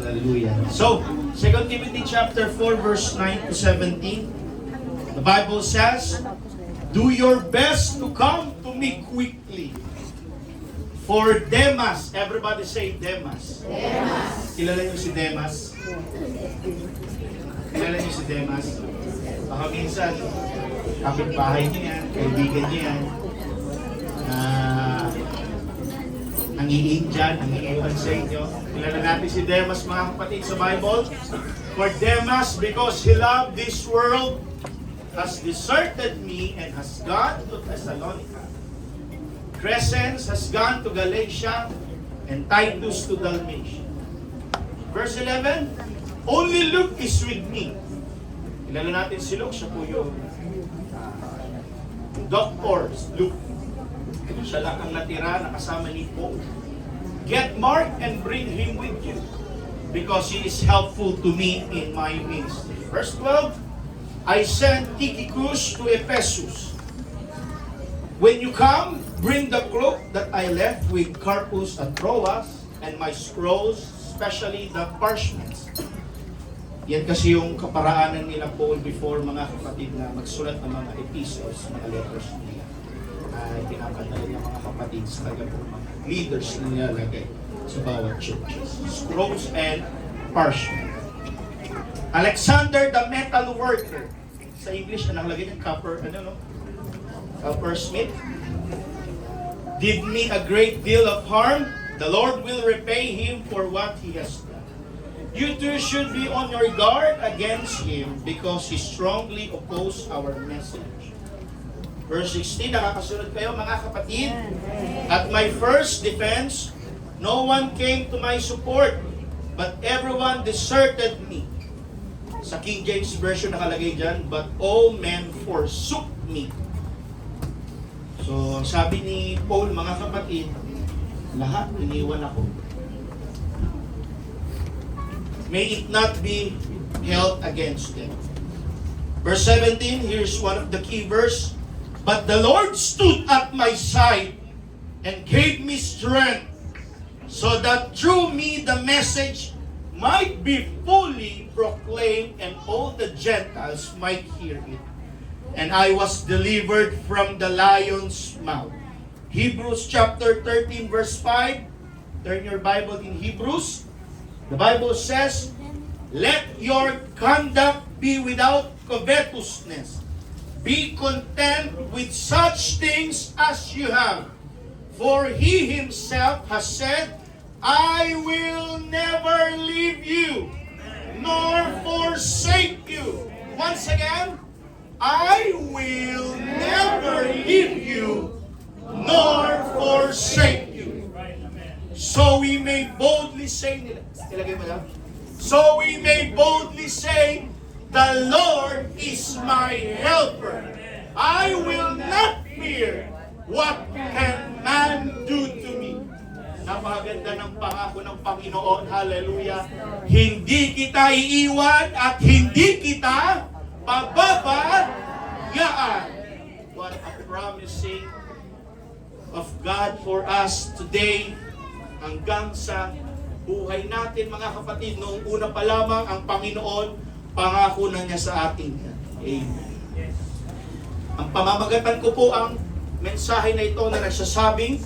Hallelujah. So, 2 Timothy chapter 4 verse 9 to 17. The Bible says, "Do your best to come to me quickly. For Demas," everybody say Demas. Demas. Kilala niyo si Demas? Kilala niyo si Demas? Baka minsan, kapitbahay niyo yan, kaibigan niyo yan, nangiin dyan, nangiiwan sa inyo. Kilala natin si Demas, mga kapatid, sa Bible. For Demas, because he loved this world, has deserted me and has gone to Thessalonica. Crescens has gone to Galatia, and Titus to Dalmatia. Verse 11, only Luke is with me. Kilala natin si Luke, siya po yung doctor, Luke. Siya lang ang natira na kasama ni Paul. Get Mark and bring him with you, because he is helpful to me in my ministry. Verse 12, I sent Tychicus to Ephesus. When you come, bring the cloak that I left with Carpus at Troas, and my scrolls, especially the parchments. Yan kasi yung kaparaanan nila Paul before, mga kapatid, na magsulat ng mga epistles, mga letters nila. Pinapadala ng mga kapatid sa kanya po, mga leaders na nilalagay sa bawat churches. Scrolls and parchment. Alexander the metal worker. Sa English, anong lagay ng copper, coppersmith, did me a great deal of harm. The Lord will repay him for what he has done. You too should be on your guard against him, because he strongly opposed our message. Verse 16, nakakasunod kayo mga kapatid. At my first defense, no one came to my support, but everyone deserted me. Sa King James Version nakalagay dyan, but all men forsook me. So, sabi ni Paul, mga kapatid, lahat iniwan ako. May it not be held against them. Verse 17, here's one of the key verse. But the Lord stood at my side and gave me strength, so that through me the message might be fully proclaimed and all the Gentiles might hear it. And I was delivered from the lion's mouth. Hebrews chapter 13 verse 5. Turn your Bible in Hebrews. The Bible says, let your conduct be without covetousness. Be content with such things as you have. For he himself has said, I will never leave you, nor forsake you. Once again, I will never leave you, nor forsake you. So we may boldly say, so we may boldly say, the Lord is my helper. I will not fear what can man do to me. Napakaganda ng pangako ng Panginoon. Hallelujah. Hindi kita iiwan at hindi kita pababayaan. What a promising of God for us today, hanggang sa buhay natin, mga kapatid. Noong una pa lamang ang Panginoon, pangako na niya sa atin. Amen. Ang pamamagatan ko po ang mensahe na ito na nagsasabing,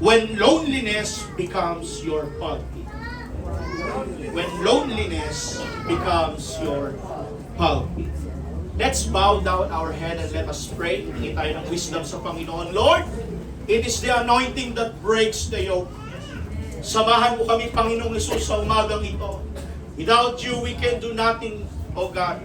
when loneliness becomes your pulpit. When loneliness becomes your pulpit. Let's bow down our head and let us pray. Hingi tayo ng wisdom sa Panginoon. Lord, it is the anointing that breaks the yoke. Samahan mo kami, Panginoong Hesus, sa umagang ito. Without you, we can do nothing, O God.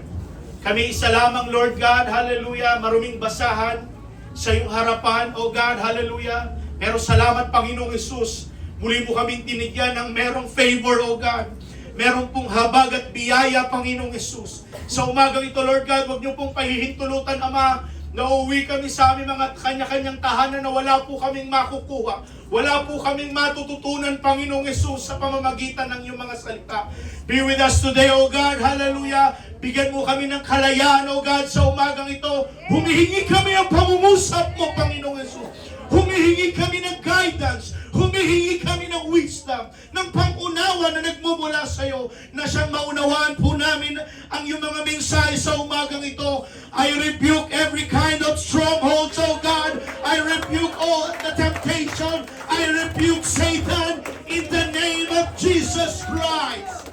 Kami isa lamang, Lord God, hallelujah, maruming basahan sa iyong harapan, O God, hallelujah. Pero salamat, Panginoong Hesus, muli mo kaming tinigyan ng merong favor, O God. Meron pong habag at biyaya, Panginoong Hesus. Sa umagang ito, Lord God, huwag niyo pong pahihintulutan, Ama, na uuwi kami sa aming mga kanya-kanyang tahanan na wala po kaming makukuha. Wala po kaming matututunan, Panginoong Hesus, sa pamamagitan ng iyong mga salita. Be with us today, O God. Hallelujah. Bigyan mo kami ng kalayaan, O God, sa umagang ito. Humihingi kami ng pangungusap mo, Panginoong Hesus. Humihingi kami ng guidance. humihingi kami ng wisdom, ng pangunawa na nagmumula sa iyo, na siyang maunawaan po namin ang iyong mga mensahe sa umagang ito. I rebuke every kind of strongholds, oh God. I rebuke all the temptation. I rebuke Satan in the name of Jesus Christ.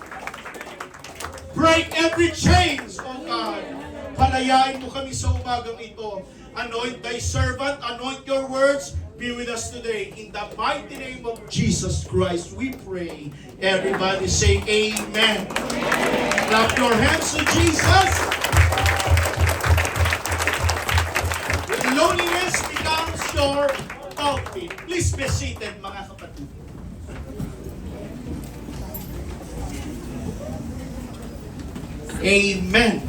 Break every chains, oh God. Palayain mo kami sa umagang ito. Anoint thy servant, anoint your words. Be with us today. In the mighty name of Jesus Christ, we pray. Everybody say amen. Clap your hands to Jesus. When loneliness becomes your pulpit. Please be seated, mga kapatid. Amen.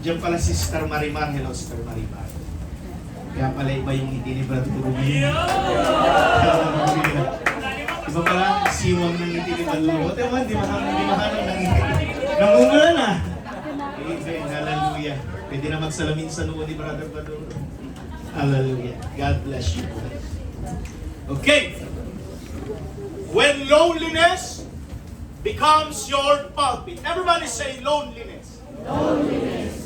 Diyan pala si Sister Marimar. Hello, Sister Marimar. Kaya pala iba yung ngiti ni Brad Rubin. Iba pala, siwang ng ngiti ni Brad Rubin. Ote man, di mahanap ng ngiti. Namumula na. Amen. Hallelujah. Pwede na magsalamin sa noo ni Brother Baduro. Hallelujah. God bless you. Okay. When loneliness becomes your pulpit. Everybody say loneliness. Loneliness.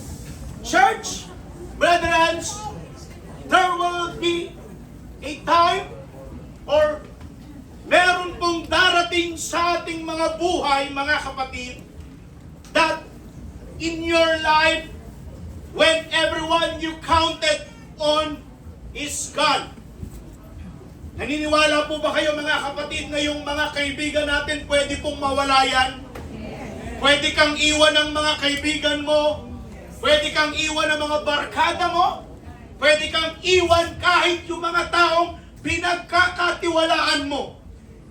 Church, brethren, there will be a time or meron pong darating sa ating mga buhay, mga kapatid, that in your life, when everyone you counted on is gone. Naniniwala po ba kayo, mga kapatid, na yung mga kaibigan natin pwede pong mawala yan? Pwede kang iwan ng mga kaibigan mo. Pwede kang iwan ng mga barkada mo. Pwede kang iwan kahit yung mga taong pinagkakatiwalaan mo.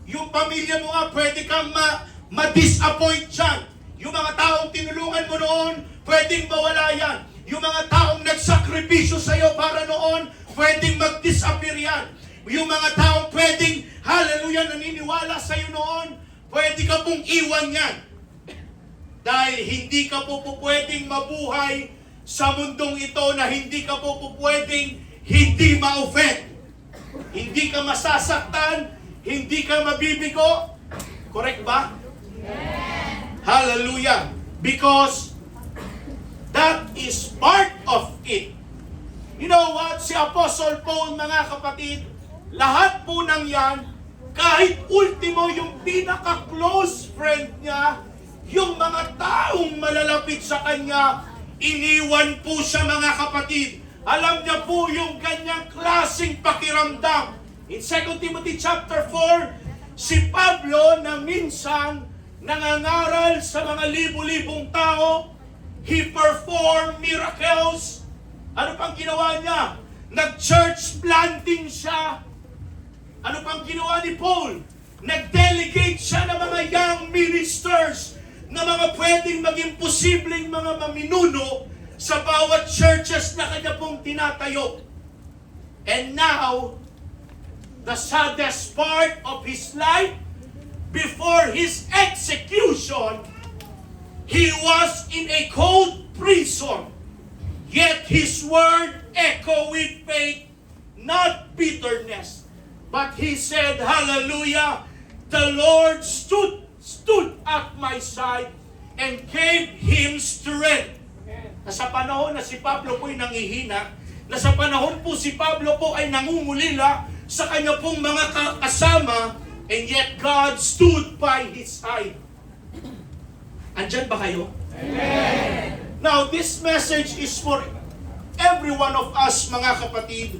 Yung pamilya mo nga, pwede kang ma-disappoint dyan. Yung mga taong tinulungan mo noon, pwedeng mawala yan. Yung mga taong nagsakripisyo sa'yo para noon, pwedeng mag-disappear yan. Yung mga taong pwedeng, hallelujah, naniniwala sa'yo noon, pwede ka pong iwan yan. Dahil hindi ka po pwedeng mabuhay sa mundong ito na hindi ka po pwedeng hindi ma-offend. Hindi ka masasaktan, hindi ka mabibigo. Correct ba? Yes. Hallelujah. Because that is part of it. You know what? Si Apostle Paul, mga kapatid, lahat po ng yan, kahit ultimo yung pinaka-close friend niya, yung mga taong malalapit sa kanya, iniwan po siya, mga kapatid. Alam niya po yung kanyang klaseng pakiramdam. In 2 Timothy chapter 4, si Pablo na minsan nangangaral sa mga libu-libong tao, he performed miracles. Ano pang ginawa niya? Nag-church planting siya. Ano pang ginawa ni Paul? Nag-delegate siya ng mga young ministers na mga pwedeng maging posibleng mga maminuno sa bawat churches na kanya pong tinatayo. And now, the saddest part of his life, before his execution, he was in a cold prison. Yet his word echoed with faith, not bitterness. But he said, hallelujah, the Lord stood at my side and gave him strength. Na sa panahon na si Pablo po'y nangihina, na sa panahon po si Pablo po ay nangungulila sa kanya pong mga kasama, and yet God stood by his side. Andyan ba kayo? Amen. Now, this message is for every one of us, mga kapatid,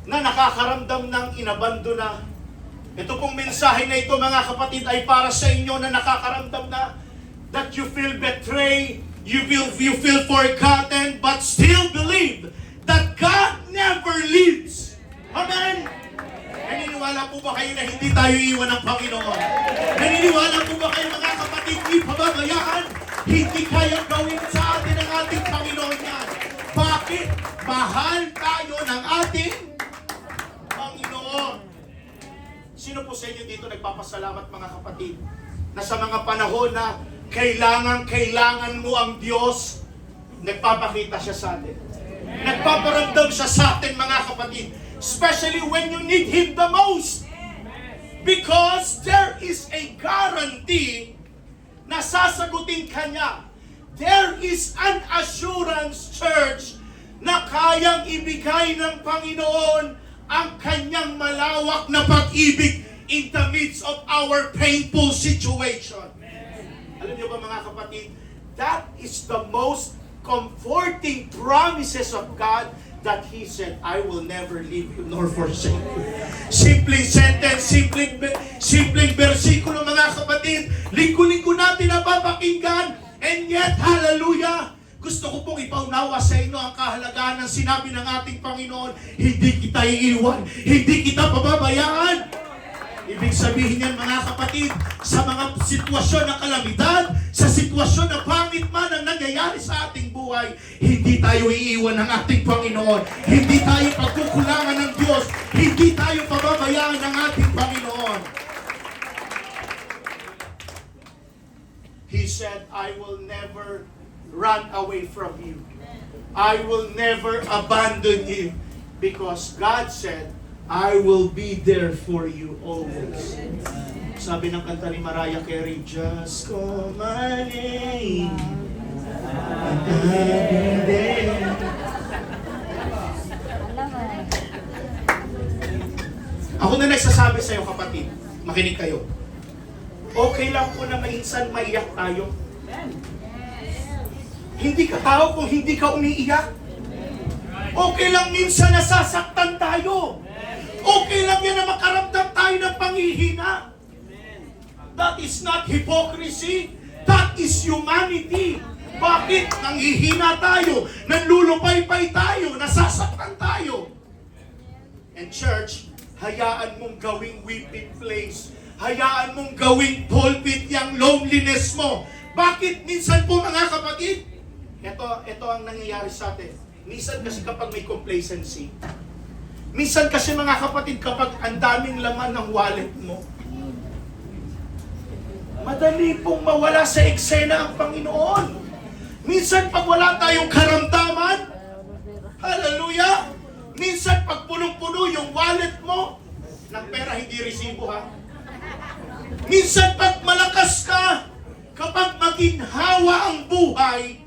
na nakakaramdam ng inabandona. Ito pong mensahe na ito, mga kapatid, ay para sa inyo na nakakaramdam na that you feel betrayed, you feel forgotten, but still believe that God never leaves. Amen? Naniniwala po ba kayo na hindi tayo iwan ng Panginoon? Naniniwala po ba kayo, mga kapatid, ipababayaan? Hindi kaya gawin sa atin ng ating Panginoon yan. Bakit? Mahal tayo ng ating Panginoon. Sino Sino po sa inyo dito nagpapasalamat mga kapatid na sa mga panahon na kailangan mo ang Diyos, nagpapakita siya sa atin. Nagpaparamdam siya sa atin mga kapatid. Especially when you need Him the most. Because there is a guarantee na sasagutin ka niya. There is an assurance, church, na kayang ibigay ng Panginoon ang kanyang malawak na pag-ibig in the midst of our painful situation. Alam niyo ba mga kapatid, that is the most comforting promises of God that He said, I will never leave you nor forsake you. Simpleng sentence, simpleng versikulo mga kapatid, linggo-linggo natin napapakinggan, and yet, hallelujah, gusto ko pong ipaunawa sa inyo ang kahalagahan ng sinabi ng ating Panginoon, hindi kita iiwan, hindi kita pababayaan. Ibig sabihin yan mga kapatid, sa mga sitwasyon na kalamidad, sa sitwasyon na pangit man ang nangyayari sa ating buhay, hindi tayo iiwan ng ating Panginoon, hindi tayo pagkukulangan ng Diyos, hindi tayo pababayaan ng ating Panginoon. He said, I will never run away from you. I will never abandon you. Because God said, I will be there for you always. Sabi ng kanta ni Mariah Carey, just call my name, and I'll be there. Ako na nagsasabi sa iyo kapatid, makinig kayo. Okay lang po na minsan maiyak tayo. Hindi ka tao kung hindi ka umiiyak. Okay lang minsan nasasaktan tayo. Okay lang yan na makaramdam tayo ng panghihina. That is not hypocrisy. That is humanity. Bakit? Nanghihina tayo, nanlulupay-pay tayo, nasasaktan tayo. And church, hayaan mong gawing weeping place. Hayaan mong gawing pulpit yung loneliness mo. Bakit? Minsan po mga kapatid, ito ang nangyayari sa atin. Minsan kasi kapag may complacency, minsan kasi mga kapatid, kapag ang daming laman ng wallet mo, madali pong mawala sa eksena ang Panginoon. Minsan pag wala tayong karamdaman, hallelujah, minsan pag punong-puno yung wallet mo, ng pera hindi resibo ha. Minsan pag malakas ka, kapag maginhawa ang buhay,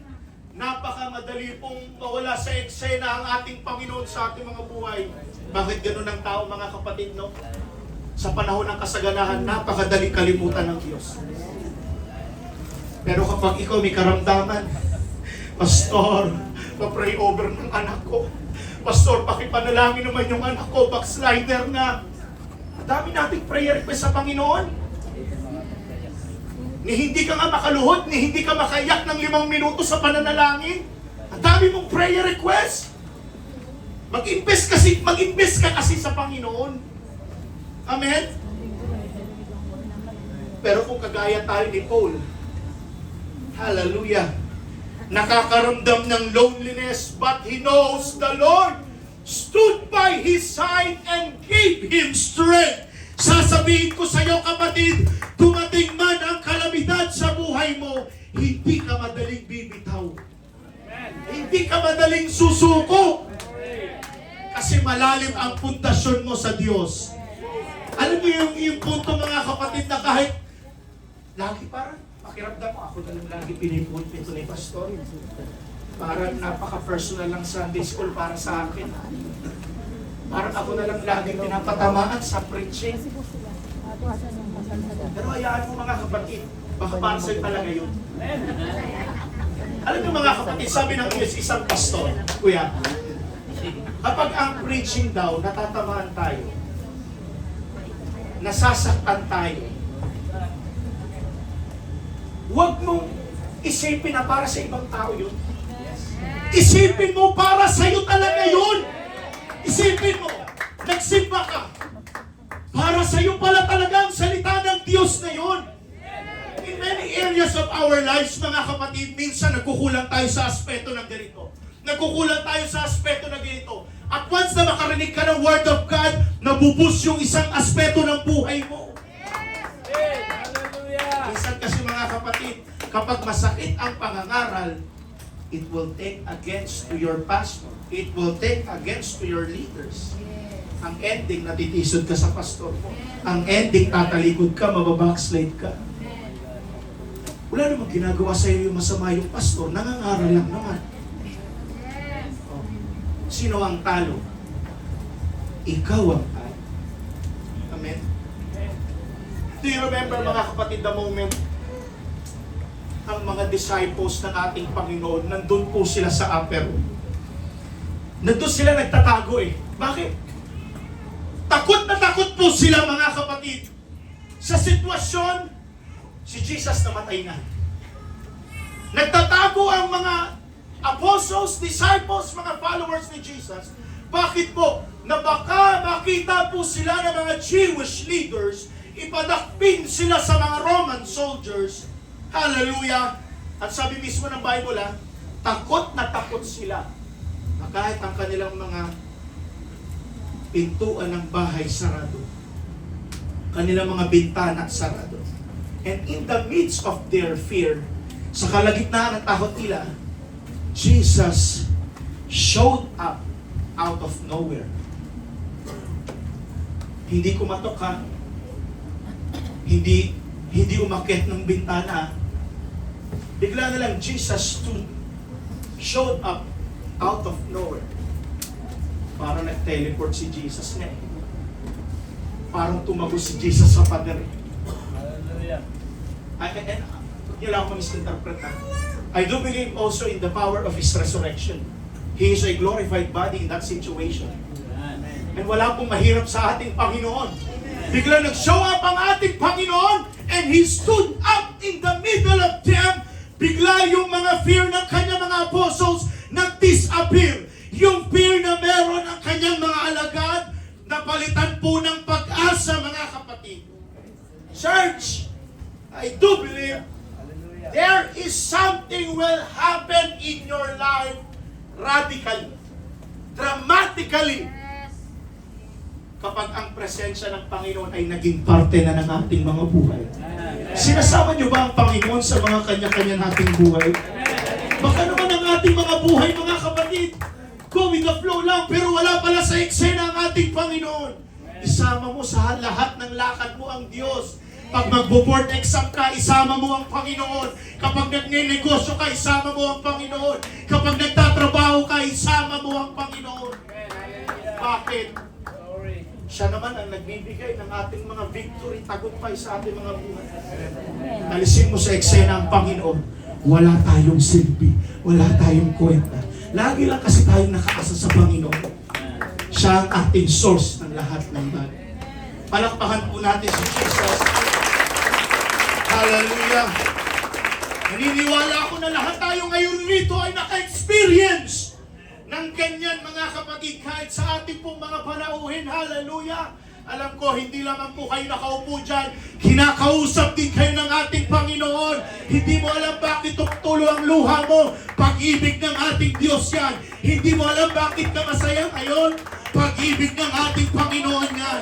napakamadali pong mawala sa eksena ang ating Panginoon sa ating mga buhay. Bakit ganun ang tao mga kapatid, no? Sa panahon ng kasaganahan, napakadaling kalimutan ng Diyos. Pero kapag ikaw may karamdaman, Pastor, pa-pray over ng anak ko. Pastor, pakipanalangin naman yung anak ko, backslider na. Dami nating prayer request sa Panginoon. Ni hindi ka nga makaluhod, ni hindi ka makaiyak ng 5 minuto sa pananalangin. Ang dami mong prayer request. Mag-invest ka kasi sa Panginoon. Amen? Pero kung kagaya tayo ni Paul, hallelujah, nakakaramdam ng loneliness, but he knows the Lord stood by his side and gave him strength. Sasabihin ko sa iyo kapatid, dumating man ang kalamidad sa buhay mo, hindi ka madaling bibitaw. Hindi ka madaling susuko. Kasi malalim ang pundasyon mo sa Diyos. Alam niyo yung punto mga kapatid na kahit lagi parang pakiramdam mo, ako na lang lagi pinipulpit ito ni Pastor. Parang napaka-personal lang Sunday school para sa akin. Parang ako na lang lagi pinapatamaan sa preaching. Pero hayaan mo mga kapatid, baka para sa'yo talaga yun. Alam niyo mga kapatid, sabi ng isang pastor, kuya, kapag ang preaching daw, natatamaan tayo, nasasaktan tayo, huwag mong isipin na para sa ibang tao yun. Isipin mo para sa'yo talaga yun. Isipin mo, nagsimba ka. Para sa'yo pala talaga ang salita ng Diyos na yun. In many areas of our lives, mga kapatid, minsan nagkukulang tayo sa aspeto ng ganito. Nagkukulang tayo sa aspeto ng ganito. At once na makarinig ka ng Word of God, nabubus yung isang aspeto ng buhay mo. Minsan kasi mga kapatid, kapag masakit ang pangangaral, it will take against to your pastor. It will take against to your leaders. Ang ending, natitisod ka sa pastor mo. Ang ending, tatalikod ka, mababackslide ka. Wala namang ginagawa sa iyo yung masama yung pastor. Nangangaral lang naman. Oh. Sino ang talo? Ikaw ang talo. Amen? Do you remember, mga kapatid, the moment ang mga disciples ng ating Panginoon, nandun po sila sa upper room. Nandun sila nagtatago eh. Bakit? Takot na takot po sila, mga kapatid. Sa sitwasyon, si Jesus namatay na. Nagtatago ang mga apostles, disciples, mga followers ni Jesus. Bakit po? Na baka makita po sila ng mga Jewish leaders, ipadakpin sila sa mga Roman soldiers. Hallelujah! At sabi mismo ng Bible, takot na takot sila. Na kahit ang kanilang mga pintuan ng bahay sarado. Kanilang mga bintana sarado. And in the midst of their fear, sa kalagitnaan ng takot nila, Jesus showed up out of nowhere. Hindi kumatok ha. Hindi umakyat ng bintana. Bigla na lang Jesus showed up out of nowhere. Parang nag-teleport si Jesus nga eh. Parang tumago si Jesus sa pader. Hallelujah. And yun lang ako misinterpret na. I do believe also in the power of His resurrection. He is a glorified body in that situation. And wala pong mahirap sa ating Panginoon. Bigla nag-show up ang ating Panginoon and He stood up in the middle of them. Bigla yung mga fear ng kanyang mga apostles nag-disappear. Yung fear na meron ang kanyang mga alagad, napalitan po ng pag-asa, mga kapatid. Church, I do believe there is something will happen in your life radically, dramatically, kapag ang presensya ng Panginoon ay naging parte na ng ating mga buhay. Sinasama niyo ba ang Panginoon sa mga kanya-kanya nating buhay? Baka naman ang ating mga buhay, mga kapatid, go with the flow lang, pero wala pala sa eksena ang ating Panginoon. Isama mo sa lahat ng lakad mo ang Diyos. Pag magbo-board exam ka, isama mo ang Panginoon. Kapag nagnenegosyo ka, isama mo ang Panginoon. Kapag nagtatrabaho ka, isama mo ang Panginoon. Bakit? Siya naman ang nagbibigay ng ating mga victory, tagumpay sa ating mga buhay. Alisin mo sa eksena ang Panginoon. Wala tayong silbi. Wala tayong kwenta. Lagi lang kasi tayong nakaasa sa Panginoon. Siya ang ating source ng lahat ng bagay. Palakpakan po natin si Jesus. Hallelujah! Naniniwala ako na lahat tayo ngayon rito ay naka-experience ng ganyan, mga kapatid, kahit sa ating pong mga panauhin. Hallelujah! Alam ko, hindi lamang po kayo nakaupo dyan. Kinakausap din kayo ng ating Panginoon. Hindi mo alam bakit tumutulo ang luha mo. Pag-ibig ng ating Diyos yan. Hindi mo alam bakit ka masaya ngayon. Pag-ibig ng ating Panginoon yan.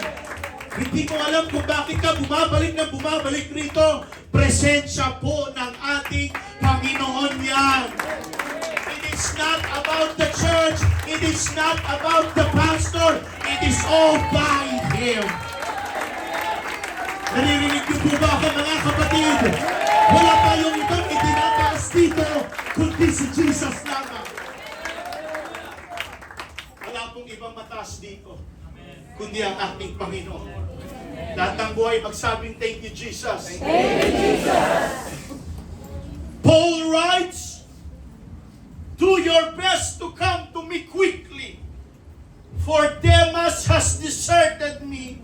Hindi mo alam kung bakit ka bumabalik rito. Presensya po ng ating Panginoon yan. It is not about the church. It is not about the pastor. It is all by Him. Naririnig niyo po ba ako, mga kapatid? Wala tayong ibang itinataas dito, kundi si Jesus lamang. Wala pong ibang mataas dito, kundi ang ating Panginoon. Lahat ng buhay magsabing, thank you, Jesus. Thank you, Jesus. Paul writes, do your best to come to me quickly, for Demas has deserted me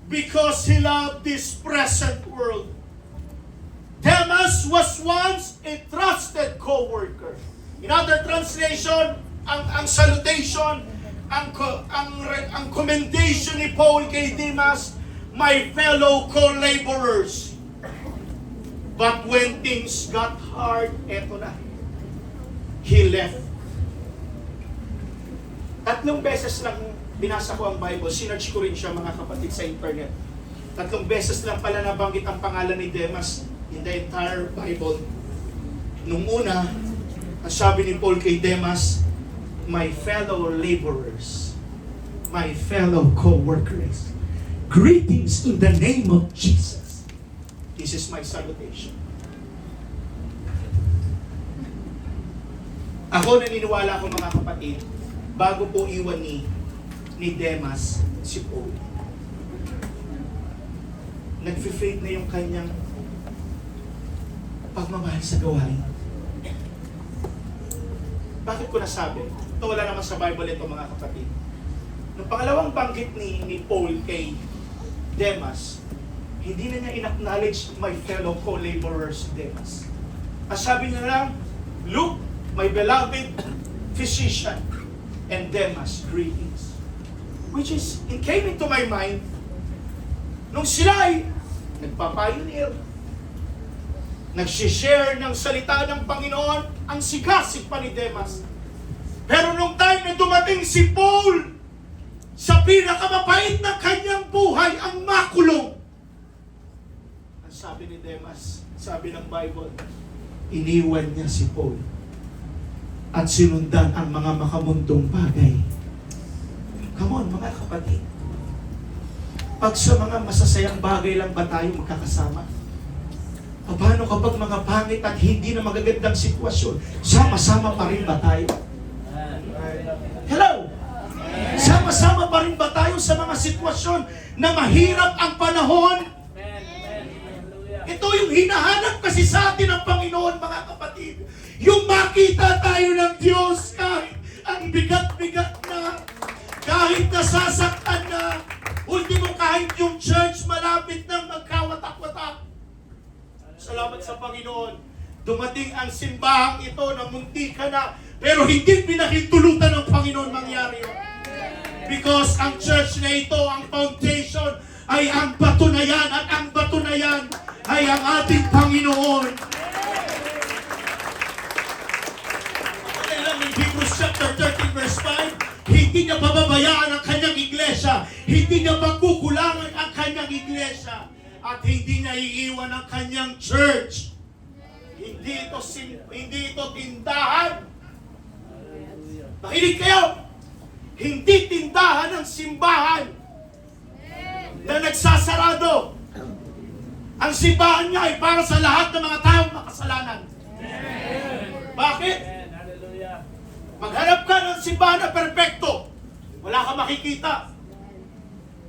because he loved this present world. Demas was once a trusted co-worker. In other translation, ang salutation, ang commendation ni Paul kay Demas, my fellow co-laborers. But when things got hard, eto na. He left. 3 beses lang binasa ko ang Bible, sinearch ko rin siya mga kapatid sa internet. 3 beses lang pala nabanggit ang pangalan ni Demas in the entire Bible. Nung una, ang sabi ni Paul kay Demas, my fellow laborers, my fellow co-workers, greetings in the name of Jesus. This is my salutation. Ako naniniwala ko mga kapatid, bago po iwan ni Demas si Paul, nag-fade na yung kanyang pagmamahal sa gawain. Bakit ko nasabi? Ito wala naman sa Bible ito mga kapatid. Nung pangalawang banggit ni Paul kay Demas, hindi na niya in-acknowledge my fellow co-laborers Demas. Ang sabi niya lang, Luke, my beloved physician, and Demas, greetings. Which is, it came into my mind, nung sila ay nagpapioneer, nagsishare ng salita ng Panginoon, ang sigasig pa ni Demas. Pero nung time na dumating si Paul, sa pinakamapait ng kanyang buhay, ang makulong. Ang sabi ni Demas, sabi ng Bible, iniwan niya si Paul at sinundan ang mga makamundong bagay. Come on, mga kapatid. Pag sa mga masasayang bagay lang ba tayo magkakasama? Paano kapag mga pangit at hindi na magagandang sitwasyon, sama-sama pa rin ba tayo? Hello? Sama-sama pa rin ba tayo sa mga sitwasyon na mahirap ang panahon? Ito yung hinahanap kasi sa atin ng Panginoon, mga kapatid. Yung makita tayo ng Diyos kahit ang bigat-bigat na, kahit nasasaktan na, ultimo kahit yung church malapit nang magkawatak-watak. Salamat sa Panginoon. Dumating ang simbahang ito na munti ka na, pero hindi pinahintulutan ng Panginoon mangyari yun. Because ang church na ito, ang foundation, ay ang bato na yan, at ang bato na yan ay ang ating Panginoon. In Hebrews chapter 13 verse 5, hindi niya pababayaan ang kanyang iglesia, hindi niya pagkukulangan ang kanyang iglesia, at hindi niya iiwan ang kanyang church. Hindi ito tindahan. Makinig kayo! Hindi tindahan ng simbahan na nagsasarado. Ang simbahan niya ay para sa lahat ng mga taong makasalanan. Bakit? Maghanap ka ng simbahan na perfecto, wala ka makikita.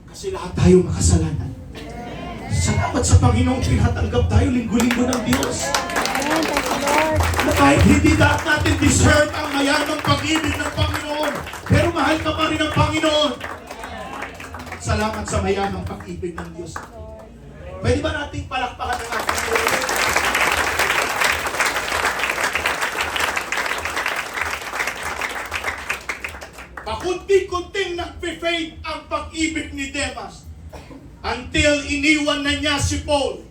Kasi lahat tayo makasalanan. Salamat sa Panginoon, tinatanggap tayo linggo-linggo ng Diyos. Na kahit hindi lahat natin deserve ang mayamang pag-ibig ng Panginoon, pero mahal ka pa rin ng Panginoon. Salamat sa mayamang pag-ibig ng Diyos. Pwede ba nating palakpakan ng ating Diyos? Pakunti-kunting nag-fade ang pag-ibig ni Demas until iniwan na niya si Paul.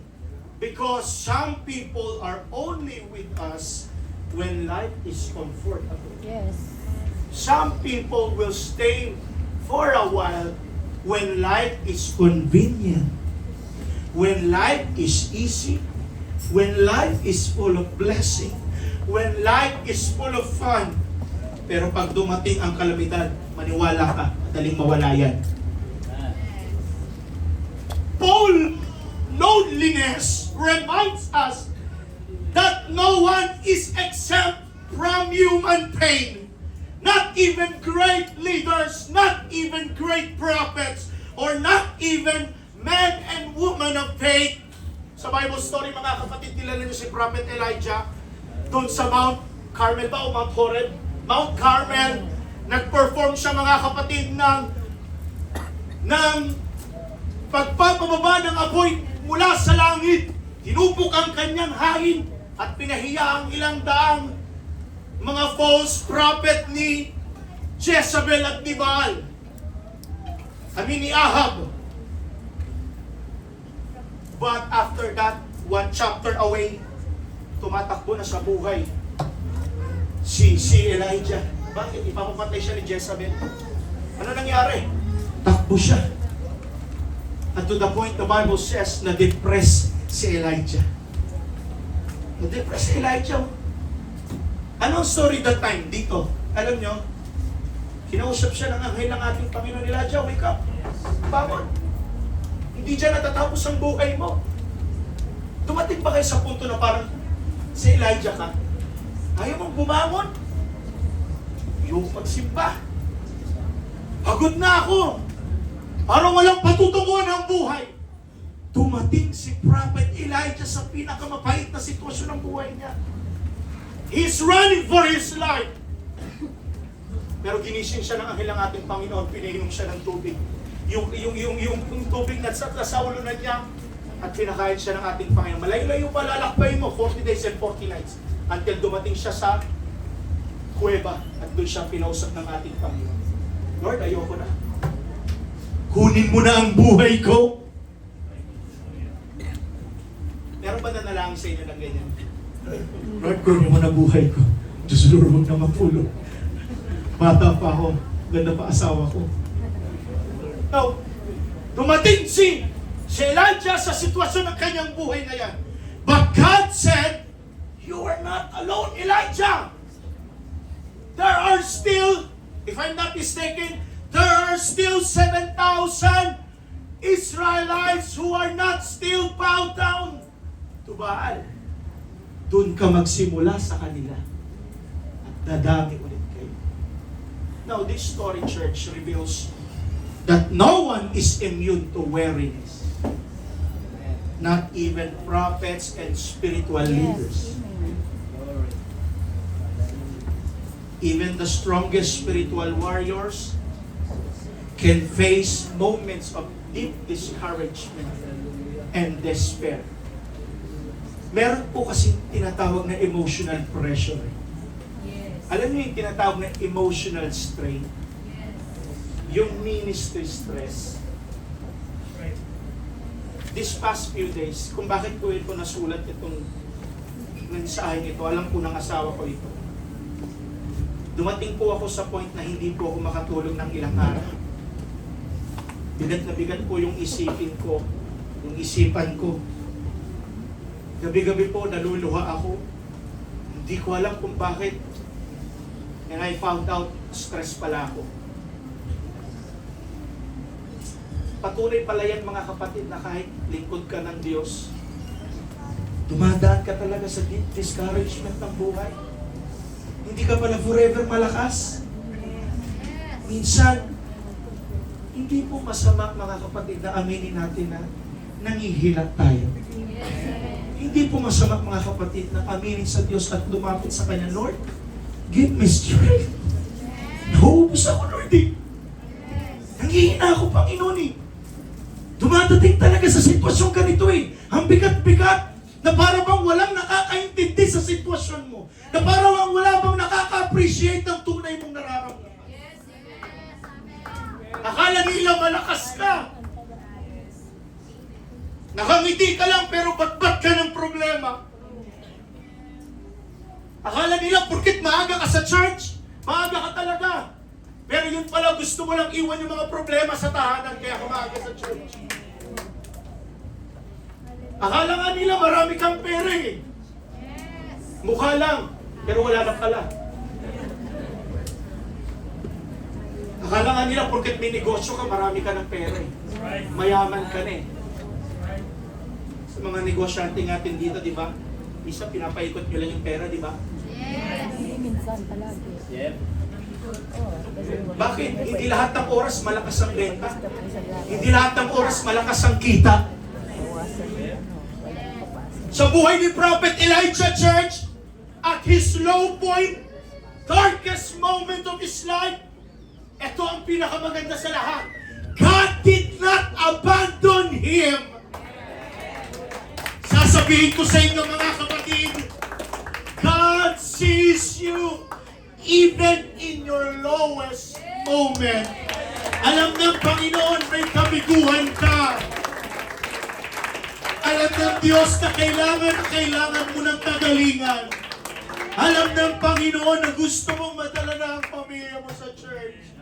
Because some people are only with us when life is comfortable. Yes. Some people will stay for a while when life is convenient. When life is easy. When life is full of blessing. When life is full of fun. Pero pag dumating ang kalamidad, maniwala ka, madaling mawala yan. Paul, loneliness reminds us that no one is exempt from human pain. Not even great leaders, not even great prophets, or not even men and women of faith. Sa Bible story, mga kapatid, kilala niyo si Prophet Elijah doon sa Mount Carmel ba o Mount Horeb? Mount Carmel, nag-perform siya, mga kapatid, ng pagpapababa ng apoy mula sa langit. Tinupok ang kanyang hain at pinahiya ang ilang daang mga false prophet ni Jezebel at ni Baal. Ni Ahab. But after that, 1 chapter away, tumatakbo na sa buhay si Elijah. Bakit? Ipapapatay siya ni Jezebel. Ano nangyari? Takbo siya. At to the point, the Bible says, na-depress si Elijah. Na-depress si Elijah. Anong story that time? Dito. Alam nyo, kinausap siya ng anghel ng ating Panginoon. Elijah, wake up. Bangon. Hindi dyan natatapos ang buhay mo. Dumating ba kayo sa punto na parang si Elijah ka? Ayaw mong bumangon? Yung magsimba. Pagod na ako. Parang walang patutunguhan ang buhay. Dumating si Prophet Elijah sa pinakamapait na sitwasyon ng buhay niya. He's running for his life. Pero ginising siya ng anghel ng ating Panginoon, pinainom siya ng tubig. Yung tubig na sa ulunan niya, at pinakain siya ng ating Panginoon. Malayo-layo pa lalakbay mo, 40 days and 40 nights, until dumating siya sa kuweba, at doon siya pinausap ng ating Panginoon. Lord, ayoko na. Kunin mo na ang buhay ko. Meron ba nanalangin sa inyo ng ganyan? Lord, kunin mo na buhay ko. Diyos, Lord, huwag na mapulong. Bata pa ako. Ganda pa asawa ko. No. Dumating si Elijah sa sitwasyon ng kanyang buhay na yan. But God said, you are not alone, Elijah. There are still, if I'm not mistaken, there are still 7,000 Israelites who are not still bowed down to Baal. Doon ka magsimula sa kanila. At dadami ulit kayo. Now, this story, church, reveals that no one is immune to weariness. Not even prophets and spiritual leaders. Even the strongest spiritual warriors can face moments of deep discouragement and despair. Meron po kasing tinatawag na emotional pressure. Alam niyo yung tinatawag na emotional strain? Yung ministry stress. This past few days, kung bakit ko ito nasulat itong mensaheng ito, alam po ng asawa ko ito. Dumating po ako sa point na hindi po ako makatulog ng ilang araw. Bigat na bigat po yung isipin ko, yung isipan ko. Gabi-gabi po naluluha ako. Hindi ko alam kung bakit. And I found out, stress pala ako. Patuloy pala yan mga kapatid na kahit lingkod ka ng Diyos, dumadaan ka talaga sa deep discouragement ng buhay. Hindi ka pala forever malakas. Minsan, hindi po masama mga kapatid na aminin natin na nangihilat tayo. Hindi po masama mga kapatid na aminin sa Diyos at lumapit sa Kanya, Lord, give me strength. Naubos ako, Lord eh. Nanghihina ako, Panginoon eh. Dumadating talaga sa sitwasyon ganito eh. Ang bigat-bigat na para bang walang nakakaintindi sa sitwasyon mo. Na para bang wala bang nakaka-appreciate ng tunay mong nararamdaman. Akala nila malakas ka. Nakangiti ka lang pero bat-bat ka ng problema. Akala nila porkit maaga ka sa church, maaga ka talaga. Pero yun pala gusto mo lang iwan yung mga problema sa tahanan kaya ka maaga sa church. Akala nga nila marami kang pera eh. Mukha lang, pero wala na pala. Akala nga nila porket may negosyo ka, marami ka ng pera eh. Mayaman ka na eh. Sa mga negosyante natin dito, di ba? Isa, pinapaikot nyo lang yung pera, di ba? Yes. Minsan palagi. Yep. Bakit? Hindi lahat ng oras malakas ang benta. Hindi lahat ng oras malakas ang kita. Sa buhay ni Prophet Elijah, church, at his low point, darkest moment of his life, ito ang pinakamaganda sa lahat. God did not abandon him. Sasabihin ko sa inyo mga kapatid, God sees you even in your lowest moment. Alam ng Panginoon, may kabiguhan ka. Alam ng Diyos na kailangan mo ng kagalingan. Alam ng Panginoon na gusto mong madala na ang pamilya mo sa church.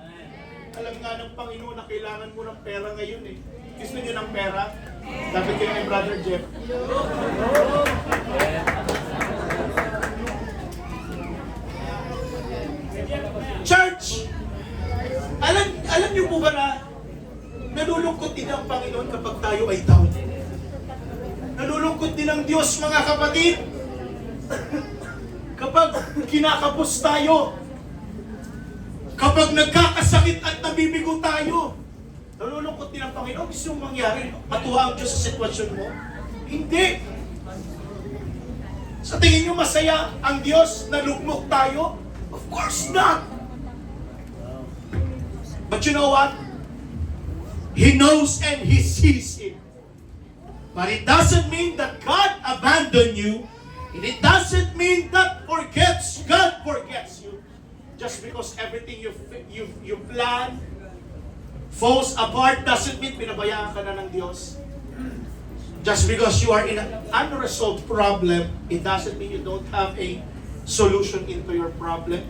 Alam nga ng Panginoon na kailangan mo ng pera ngayon eh. Gusto niyo ng pera? Dapat kayo kay Brother Jeff. Church! Alam niyo po ba na nalulungkot din ang Panginoon kapag tayo ay down? Nalulungkot din ang Diyos, mga kapatid. Kapag kinakapos tayo, kapag nagkakasakit at nabibigo tayo, nalulungkot din ang Panginoon. Gusto mong mangyari, matuwa ang Diyos sa sitwasyon mo? Hindi. Sa tingin nyo masaya ang Diyos na lugmok tayo? Of course not. But you know what? He knows and He sees it. But it doesn't mean that God abandoned you. And it doesn't mean that God forgets you. Just because everything you plan falls apart doesn't mean pinabayaan ka na ng Diyos. Just because you are in an unresolved problem, it doesn't mean you don't have a solution into your problem.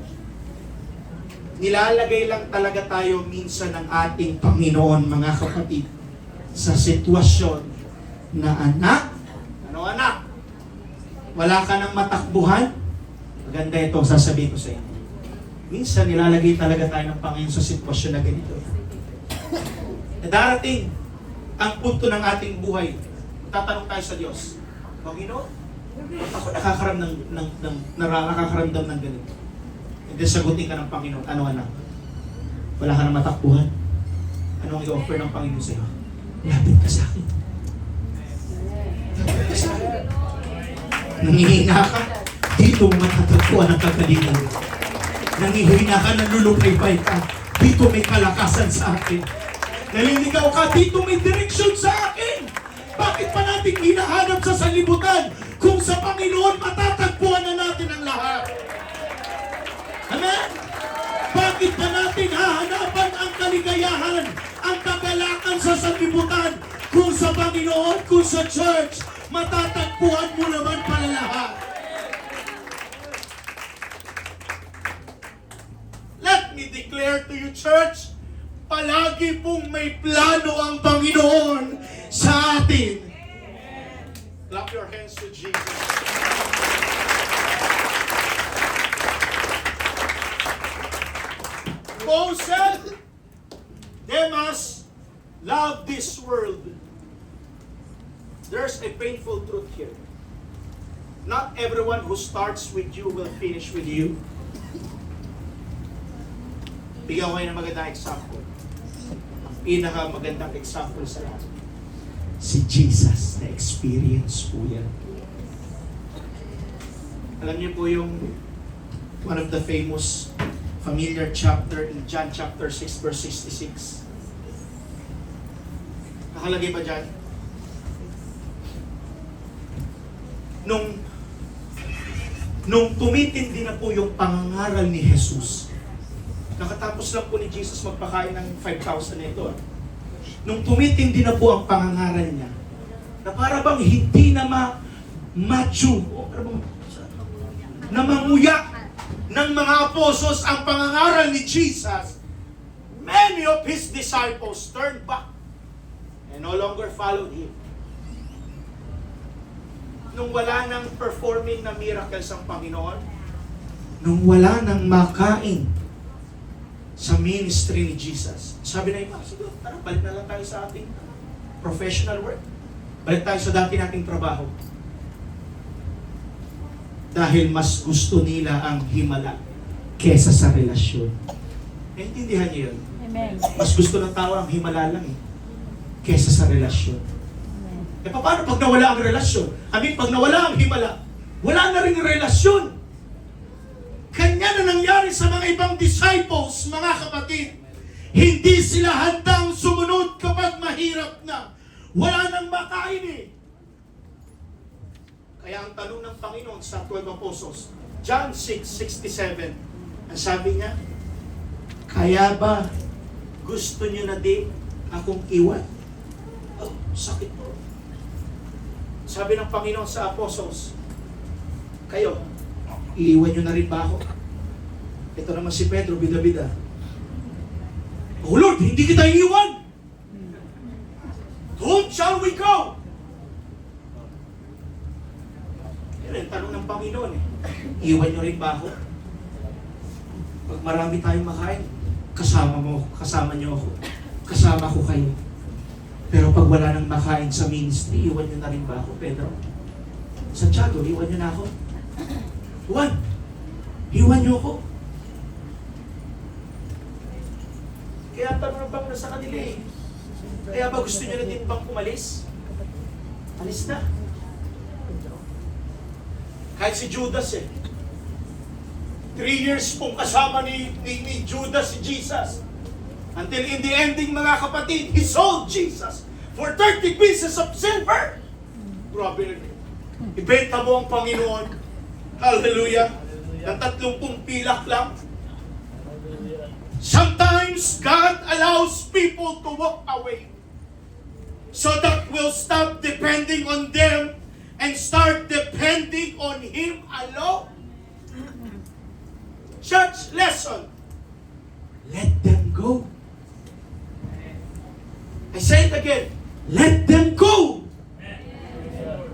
Nilalagay lang talaga tayo minsan ng ating Panginoon, mga kapatid, sa sitwasyon na anak, wala ka ng matakbuhan. Maganda ito, sasabihin ko sa inyo. Minsan nilalagay talaga tayo ng Panginoon sa sitwasyon na ganito. Na darating ang punto ng ating buhay, tatanong tayo sa Diyos, Panginoon, ba't ako nakakaramdam ng ganito? And then sagutin ka ng Panginoon, ano anak? Wala ka ng matakbuhan? Ano ang i-offer ng Panginoon sa iyo? Lapit ka sa akin. Lapit ka sa akin. Nangihina ka, dito mo matatagpuan ang kagalingan. Nangihina ka, nalulupay ka, dito may kalakasan sa akin. Naliligaw ka, dito may direksyon sa akin. Bakit pa natin hinahanap sa sanlibutan kung sa Panginoon matatagpuan na natin ang lahat? Amen? Bakit pa natin hahanapan ang kaligayahan, ang kagalakan sa sanlibutan kung sa Panginoon, kung sa church, matatagpuan mo naman pala lahat? Let me declare to you, church, palagi pong may plano ang Panginoon sa atin. Clap your hands to Jesus. Paul said, Demas loved this world. There's a painful truth here. Not everyone who starts with you will finish with you. Bigyan ko kayo ng magandang example. Ang pinakamagandang example sa lahat. Si Jesus, na experience po yan. Alam niyo po yung one of the famous familiar chapter in John chapter 6 verse 66. Nakalagay ba dyan? Nung tumitindi na po yung pangangaral ni Jesus, nakatapos lang po ni Jesus magpakain ng 5,000 na ito. Nung tumitindi na po ang pangangaral niya, na para bang hindi na na manguya ng mga apostles ang pangangaral ni Jesus, many of His disciples turned back and no longer followed Him. Nung wala nang performing na miracles ang Panginoon, nung wala nang makain sa ministry ni Jesus, sabi na iba, sige, tara, balik na lang tayo sa ating professional work. Balik tayo sa dati nating trabaho. Dahil mas gusto nila ang himala kesa sa relasyon. Naintindihan niyo yun? Amen. Mas gusto ng tao ang himala lang kesa sa relasyon. E paano pag nawala ang relasyon? Pag nawala ang himala, wala na rin relasyon. Kanya na nangyari sa mga ibang disciples, mga kapatid. Hindi sila handang sumunod kapag mahirap na. Wala nang makain eh. Kaya ang tanong ng Panginoon sa 12 Apostles, John 6:67, ang sabi niya, kaya ba gusto niyo na din akong iwan? Oh, sakit po. Sabi ng Panginoon sa Apostles, kayo, Iiwan nyo na rin ba ako? Ito naman si Pedro, bida-bida. Oh Lord, hindi kita iiwan! To whom shall we go? Yan ang tanong ng Panginoon eh. Iiwan nyo rin ba ako? Pag marami tayong makain, kasama nyo ako. Kasama ko kayo. Pero pag wala nang makain sa ministry, iwan nyo na rin ba ako, Pedro? Santiago, iwan nyo na ako. Juan, iwan nyo ako. Kaya tanong ng Panginoon sa kanila eh. Kaya ba gusto nyo na din bang umalis? Alis na. Kahit si Judas eh. 3 years pong kasama ni Judas si Jesus. Until in the ending, mga kapatid, he sold Jesus for 30 pieces of silver. Grabe rin. Ibenta mo ang Panginoon. Hallelujah. Ng 30 pilak lang. Sometimes God allows people to walk away so that we'll stop depending on them and start depending on Him alone. Church lesson. Let them go. I say it again. Let them go.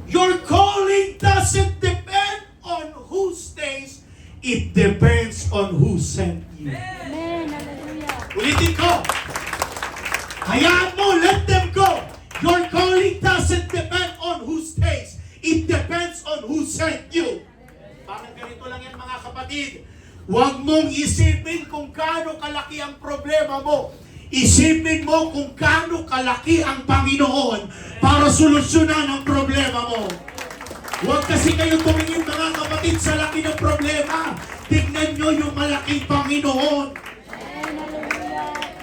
Your calling doesn't depend on who stays. It depends on who sent you. Amen. Hallelujah. Ulitin ko. Hayaan mo, let them go. Your calling doesn't depend on who stays. It depends on who sent you. Parang ganito lang yan, mga kapatid. Huwag mong isipin kung gaano kalaki ang problema mo. Isipin mo kung gaano kalaki ang Panginoon para solusyonan ang problema mo. Huwag kasi kayo tumingin, mga kapatid, sa laki ng problema. Tignan nyo yung malaking Panginoon.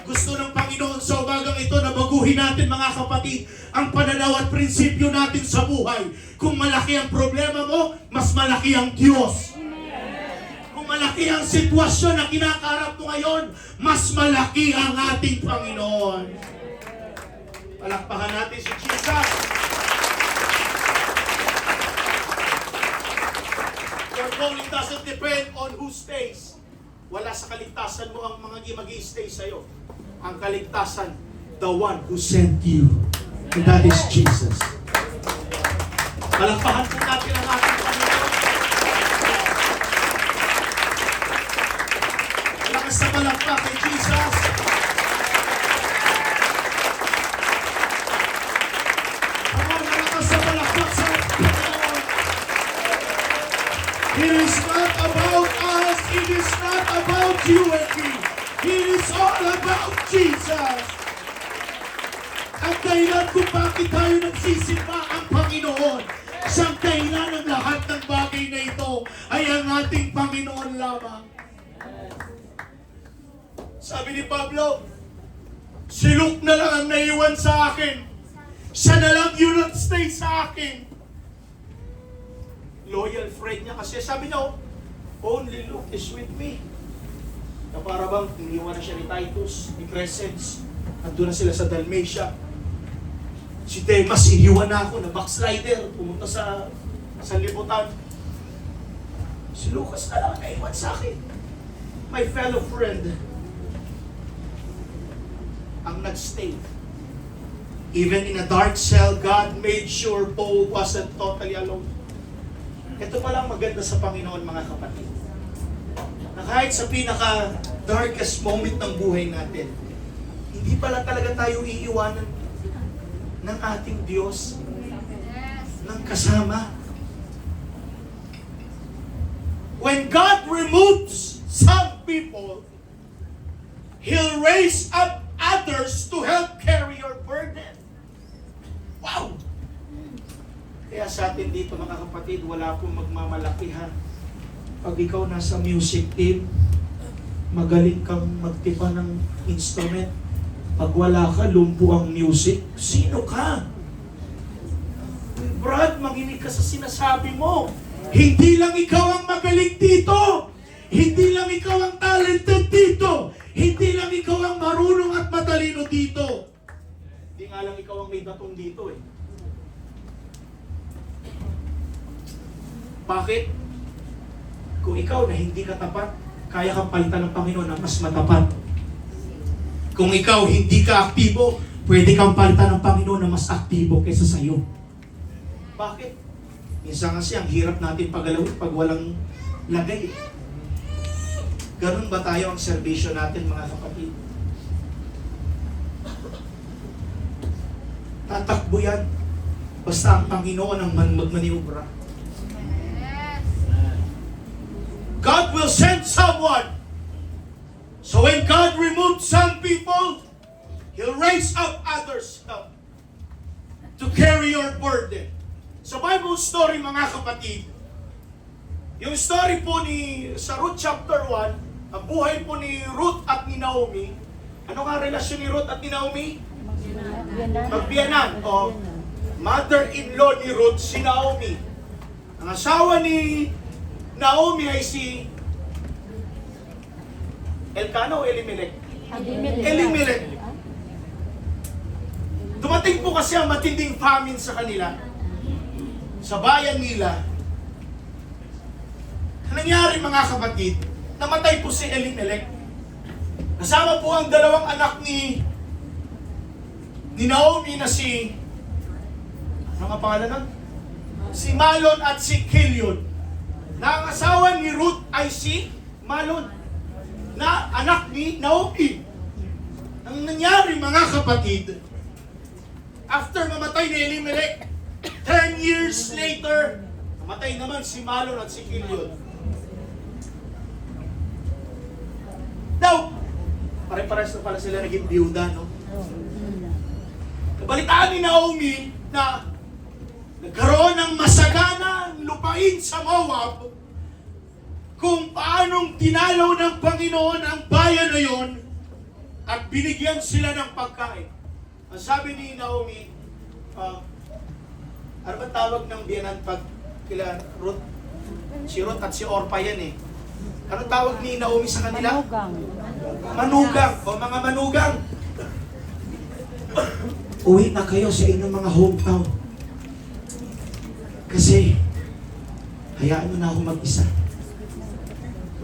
Gusto ng Panginoon sa umagang ito na baguhin natin, mga kapatid, ang pananaw at prinsipyo natin sa buhay. Kung malaki ang problema mo, mas malaki ang Diyos. Malaki ang sitwasyon na kinakaharap mo ngayon, mas malaki ang ating Panginoon. Palakpakan natin si Jesus. Your calling doesn't depend on who stays. Wala sa kaligtasan mo ang mga mag-i-stay sa'yo. Ang kaligtasan, the one who sent you. And that is Jesus. Palakpakan po natin ang ating Panginoon. Sa palakpak kay Jesus. Malakas sa palakpak sa Panginoon. It is not about us. It is not about you and me. It is all about Jesus. Ang dahilan kung bakit tayo nagsisimba ang Panginoon, siyang dahilan ng lahat ng bagay na ito ay ang ating Panginoon lamang. Sabi ni Pablo, si Luke na lang ang naiwan sa akin. Siya na lang yun ang stay sa akin. Loyal friend niya kasi sabi niya, only Luke is with me. Na para bang iniwan na siya ni Titus, ni Crescens. Nandun na sila sa Dalmatia. Si Demas, iniwan na ako na backslider. Pumunta sa libutan. Si Lucas na lang naiwan sa akin. My fellow friend. Ang nagstay. Even in a dark cell, God made sure Paul wasn't totally alone. Ito palang maganda sa Panginoon, mga kapatid. Na kahit sa pinaka-darkest moment ng buhay natin, hindi pala talaga tayo iiwanan ng ating Diyos, ng kasama. When God removes some people, He'll raise up others to help carry your burden. Wow! Kaya sa atin dito, mga kapatid, wala pong magmamalaki ha. Pag ikaw nasa music team, magaling kang magtipa ng instrument. Pag wala ka, lumpo ang music. Sino ka? Brad, makinig ka sa sinasabi mo. Hindi lang ikaw ang magaling dito. Hindi lang ikaw ang talented dito. Hindi lang ikaw ang marunong at matalino dito. Hindi nga lang ikaw ang may batong dito eh. Bakit? Kung ikaw na hindi ka tapat, kaya kang palitan ng Panginoon na mas matapat. Kung ikaw hindi ka aktibo, pwede kang palitan ng Panginoon na mas aktibo kaysa sa iyo. Bakit? Minsan kasi ang hirap natin paggalawin pag walang lagay. Ganun ba tayo ang serbisyo natin, mga kapatid? Tatakbo yan. Basta ang Panginoon ang magmaniobra. God will send someone. So when God removes some people, He'll raise up others to carry your burden. Sa Bible story, mga kapatid, yung story po sa Ruth chapter 1, ang buhay po ni Ruth at ni Naomi. Ano nga relasyon ni Ruth at ni Naomi? Magbiyanan. O mother-in-law ni Ruth, si Naomi. Ang asawa ni Naomi ay si Elkanah o Elimelech? Elimelech. Dumating po kasi ang matinding famine sa kanila, sa bayan nila. Ang nangyari, mga kapatid, namatay po si Elimelech. Kasama po ang dalawang anak ni Naomi na si, ano nga pangalan nun? Si Malon at si Kilion. Na ang asawa ni Ruth ay si Malon, na anak ni Naomi. Ang nangyari, mga kapatid, after mamatay ni Elimelech, 10 years later, namatay naman si Malon at si Kilion. Now, pare-pares na pala sila naging biyuda, no? Nabalitaan ni Naomi na nagkaroon ng masaganang lupain sa Moab kung paanong tinalaw ng Panginoon ang bayan na yon at binigyan sila ng pagkain. Ang sabi ni Naomi, ano ba tawag ng biyanan pag kila Ruth? Si Ruth at si Orpa yan eh. Ano tawag ni Naomi sa kanila? Manugang. Manugang. O mga manugang. Uwi na kayo sa inyong mga hometown. Kasi, hayaan nyo na ako mag-isa.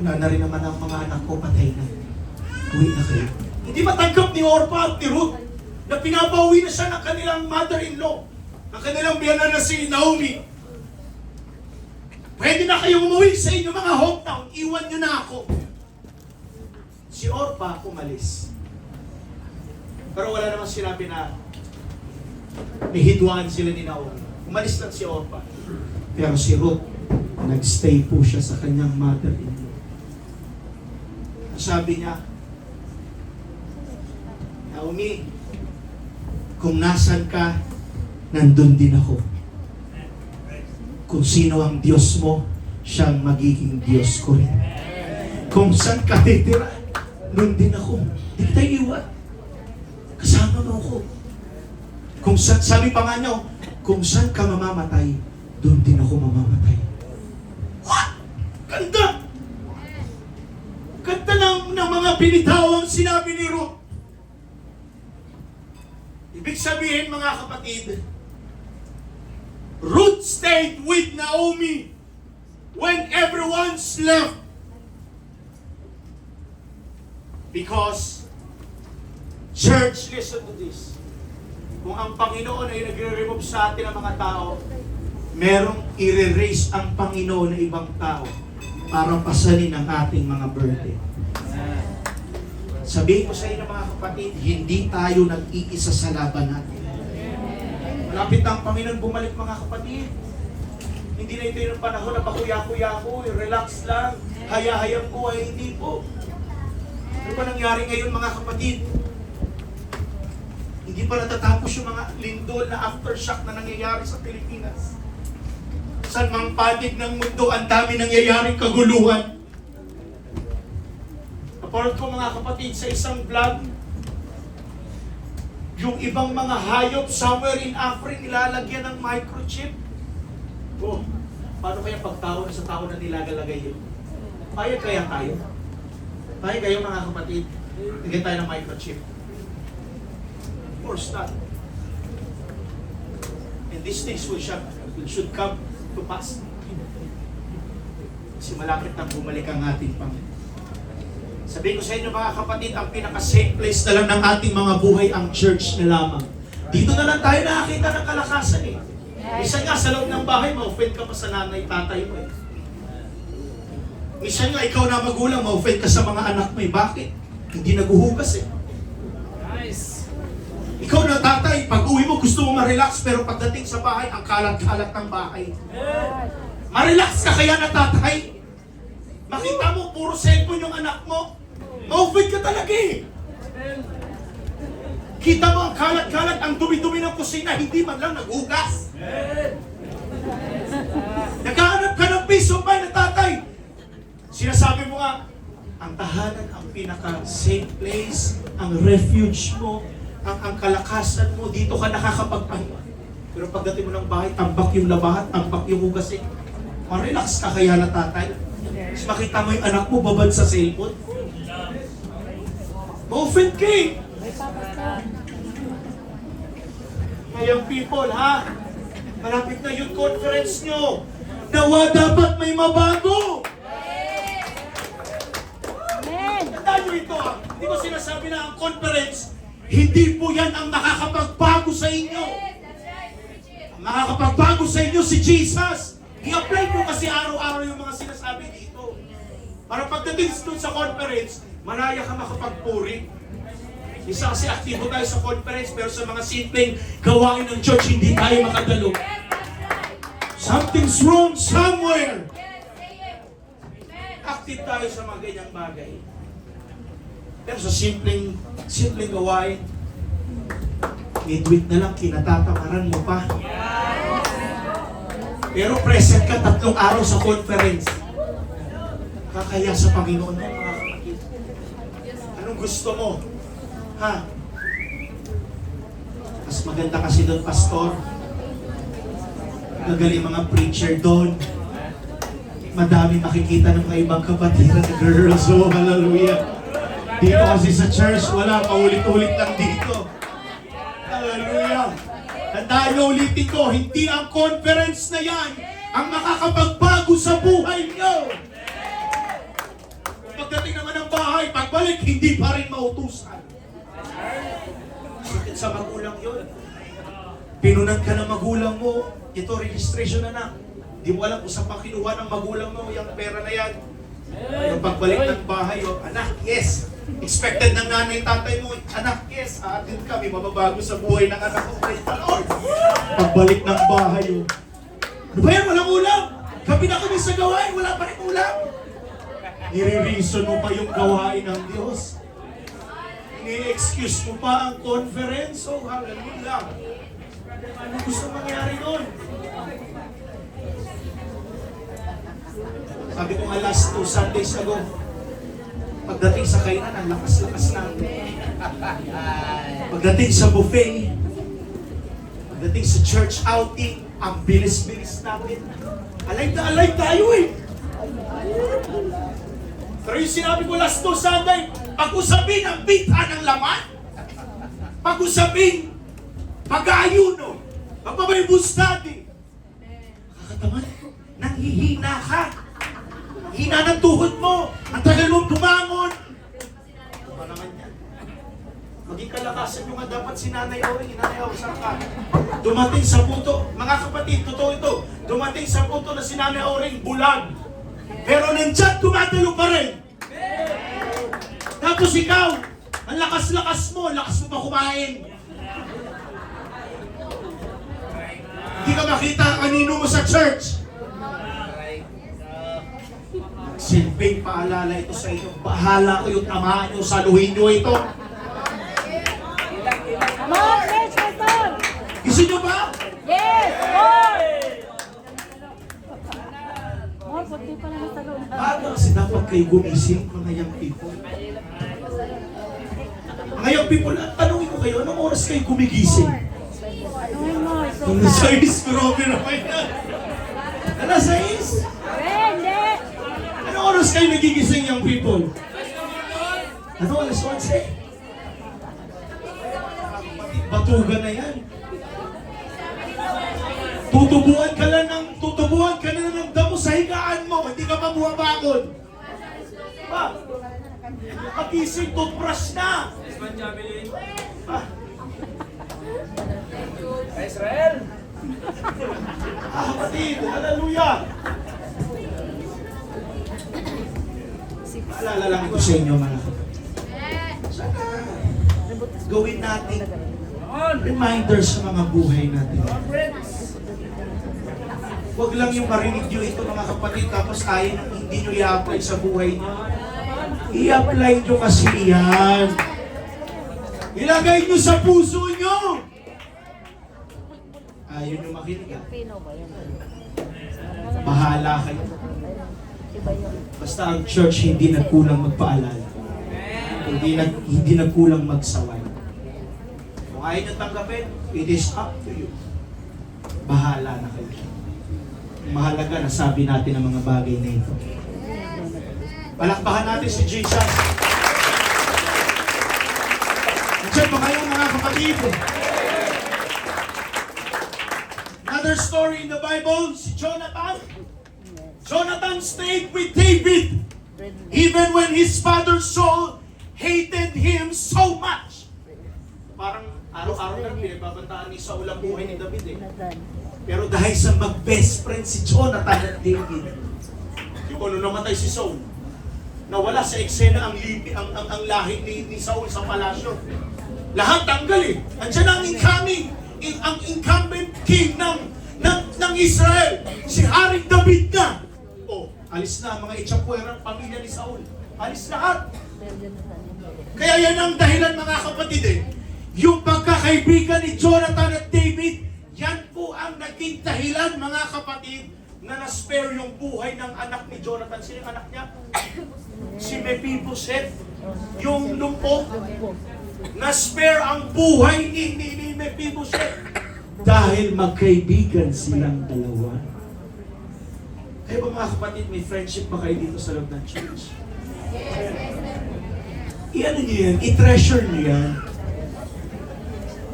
Wala na rin naman ang mga anak ko, patay na. Uwi na kayo. Hindi matanggap ni Orpa at ni Ruth na pinapauwi na siya ng kanilang mother-in-law, ng kanilang biyanan na si Naomi. Pwede na kayong umuwi sa inyong mga hometown. Iwan nyo na ako. Si Orpa umalis. Pero wala namang sinabi na may hidwaan sila ni Naomi. Umalis lang si Orpa. Pero si Ruth, nagstay po siya sa kanyang mother-in-law. Sabi niya, Naomi, kung nasan ka, nandun din ako. Kung sino ang Diyos mo, siyang magiging Diyos ko rin. Kung saan ka titira, nun din ako. Hindi kita iwan. Kasama mo ako. Kung saan, sabi pa nga niyo, kung saan ka mamamatay, doon din ako mamamatay. What? Ganda! Ganda ng mga binitawang sinabi ni Ruth. Ibig sabihin, mga kapatid, Ruth stayed with Naomi when everyone's left. Because, church, listen to this. Kung ang Panginoon ay nagre-remove sa atin ng mga tao, merong i-raise ang Panginoon na ibang tao para pasanin ang ating mga burden. Sabihin ko sa inyo, mga kapatid, hindi tayo nag-iisa sa laban natin. Malapit ang Panginoon bumalik, mga kapatid. Hindi na ito yung panahon na pakuya-kuya-kuy, relax lang, haya-hayang buhay, hindi po. Ano ba nangyari ngayon, mga kapatid? Hindi pa natatapos yung mga lindol na aftershock na nangyayari sa Pilipinas. Saan mang panig ng mundo, ang dami nangyayaring kaguluhan. Napanood ko, mga kapatid, sa isang vlog, yung ibang mga hayop somewhere in Africa nilalagyan ng microchip. Oh, paano kaya pag tao na sa tao na nilagalagay yun? Payag kaya tayo? Payag kayo, mga kapatid? Bigyan tayo ng microchip. Of course not. And these things should come to pass. Kasi malapit nang bumalik ang ating Panginoon. Sabihin ko sa inyo mga kapatid, ang pinaka-safe place na lang ng ating mga buhay ang church na lamang. Dito na lang tayo nakakita ng kalakasan eh. Minsan nga sa loob ng bahay, ma-offend ka pa sa nanay, tatay mo eh. Minsan nga ikaw na magulang, ma-offend ka sa mga anak mo eh. Bakit? Hindi naguhugas eh. Nice. Ikaw na tatay, pag uwi mo gusto mo ma-relax, pero pagdating sa bahay, ang kalat-kalat ng bahay. Ma-relax ka kaya na tatay? Makita mo, puro cellphone yung anak mo. Ma-offend ka talaga eh. Kita mo ang kalat-kalat, ang dumi-dumi ng kusina, hindi man lang naghugas. Naghahanap ka ng peace of mind na tatay. Sinasabi mo nga, ang tahanan, ang pinaka-safe place, ang refuge mo, ang kalakasan mo, dito ka nakakapagpahinga. Pero pagdating mo ng bahay, tambak yung labahan, tambak yung hugasin. Ma-relax ka kaya na tatay. Mas makita mo yung anak mo babad sa cellphone. Ma-offend ka eh. Ngayong people, ha? Malapit na youth conference nyo. Nawa dapat may mabago. Amen. Tandaan nyo ito, ha? Hindi ko sinasabi na ang conference, hindi po yan ang makakapagbago sa inyo. Ang makakapagbago sa inyo si Jesus. I-apply mo kasi araw-araw yung mga sinasabi dito. Para pagdating doon sa conference, malaya ka makapagpuri. Isa kasi aktibo tayo sa conference, pero sa mga simpleng gawain ng church, hindi tayo makadalo. Something's wrong somewhere. Active tayo sa mga ganyang bagay. Pero sa simpleng gawain, midweek na lang, kinatatamaran mo pa. Pero present ka 3 araw sa conference. Kakaya sa Panginoon mo, mga kapatid. Anong gusto mo? Ha? Mas maganda kasi doon, pastor. Magaling mga preacher doon. Madami makikita ng mga ibang kapatiran na girls. Oh, hallelujah. Dito kasi sa church, wala, paulit-ulit lang dito. Hallelujah. Tandaan nyo, ulitin ko, hindi ang conference na yan ang makakapagbago sa buhay nyo. Pagdating naman ng bahay, pagbalik, hindi pa rin mautusan. Sakit sa magulang yun. Pinunan ka ng magulang mo, ito registration na na. Di mo alam kung saan pa kinuha ng magulang mo yung pera na yan. Yung pagbalik ng bahay, oh, anak, yes. Expected ng nanay, tatay mo, anak, yes, atin kami, mababago sa buhay ng anak ko. Praise the Lord. Pagbalik ng bahay, oh. Ano ba yan? Walang ulam. Gabi na kami sa gawain, wala pa rin ulam. Nire-reason mo pa yung gawain ng Diyos. Ni-excuse mo pa ang conference. Oh, hallelujah. Ano gusto mangyari nun? Sabi ko nga last 2 Sundays ago, pagdating sa kainan, ang lakas-lakas natin. Pagdating sa buffet, pagdating sa church outing, ang bilis-bilis natin. Alive na alive tayo eh. Pero yung sinabi ko last 2 Sunday, pag-usapin ang bita ng laman, pag-usapin pag-ayuno, pag-Bible study. Kakataman, nanghihina ka. Hina ng tuhod mo. Ang tagal mong bumangon. Ano naman yan? Maging kalakasan nyo nga dapat si Nanay Owen. Nanay Owen, saan ka? Dumating sa punto, mga kapatid, totoo ito, dumating sa punto na si Nanay Owen bulag. Pero nandyan, tumatalo pa rin. Tapos ikaw, ang lakas-lakas mo pa kumain. Hindi ka makita ang anino mo sa church. Silbing paalala ito sa inyo. Bahala ko yung tamaan nyo, saluhin nyo ito. Come on, praise Pastor! Gusto nyo ba? Yes, Lord! More, puti pa lang sa loob. Bago kasi dapat kayo gumising, mga young people. Mga young people, tanongin ko kayo, anong oras kayo gumigising? Anong mo? Alas 6, grabe naman yan. Alas 6? Hindi! Anong oras kayo nagigising, young people? Ano, alas 11? Batugan na yan. Tutubuan ka na ng damo sa higaan mo, hindi ka pa bumabangon. Ba? Pagising, toothbrush na. Ah, Israel! kapatid, hallelujah. Alala lang ito sa inyo, mga kapatid. Sana gawin natin reminder sa mga buhay natin. Huwag lang yung marinig nyo ito, mga kapatid, tapos ayaw hindi nyo i-apply sa buhay nyo. I-apply nyo kasi yan. Ilagay nyo sa puso nyo. Ayaw nyo makinig. Bahala kayo. Basta ang church hindi nagkulang magpaalala. Hindi nagkulang magsaway. Kung ayaw nyo tanggapin, it is up to you. Bahala na kayo. Mahalaga na sabi natin ang mga bagay na ito. Palakpakan natin si Jesus. Diyan pa kayo, mga kapatid. Another story in the Bible, si Jonathan. Jonathan stayed with David even when his father Saul hated him so much. Parang araw-araw na pinagbabantaan ni Saul ang buhay ni David eh. Pero dahil sa mag-best friend si Jonathan at David, di ba nung namatay si Saul, nawala sa eksena ang lahi ni Saul sa palasyo. Lahat tanggal eh. Andiyan ang incumbent king ng Israel, si Haring David na. Oh, alis na ang mga itsapwerang pamilya ni Saul. Alis lahat. Kaya yan ang dahilan, mga kapatid eh. Yung pagkakaibigan ni Jonathan at David, yan po ang naging dahilan, mga kapatid, na na-spare yung buhay ng anak ni Jonathan. Sino yung anak niya? Si Mephibosheth. Yung lumpo. Na-spare ang buhay ni Mephibosheth. Dahil magkaibigan silang dalawa. Kaya ba, mga kapatid, may friendship ba kayo dito sa loob ng church? I-ano nyo yan? I-treasure nyo yan.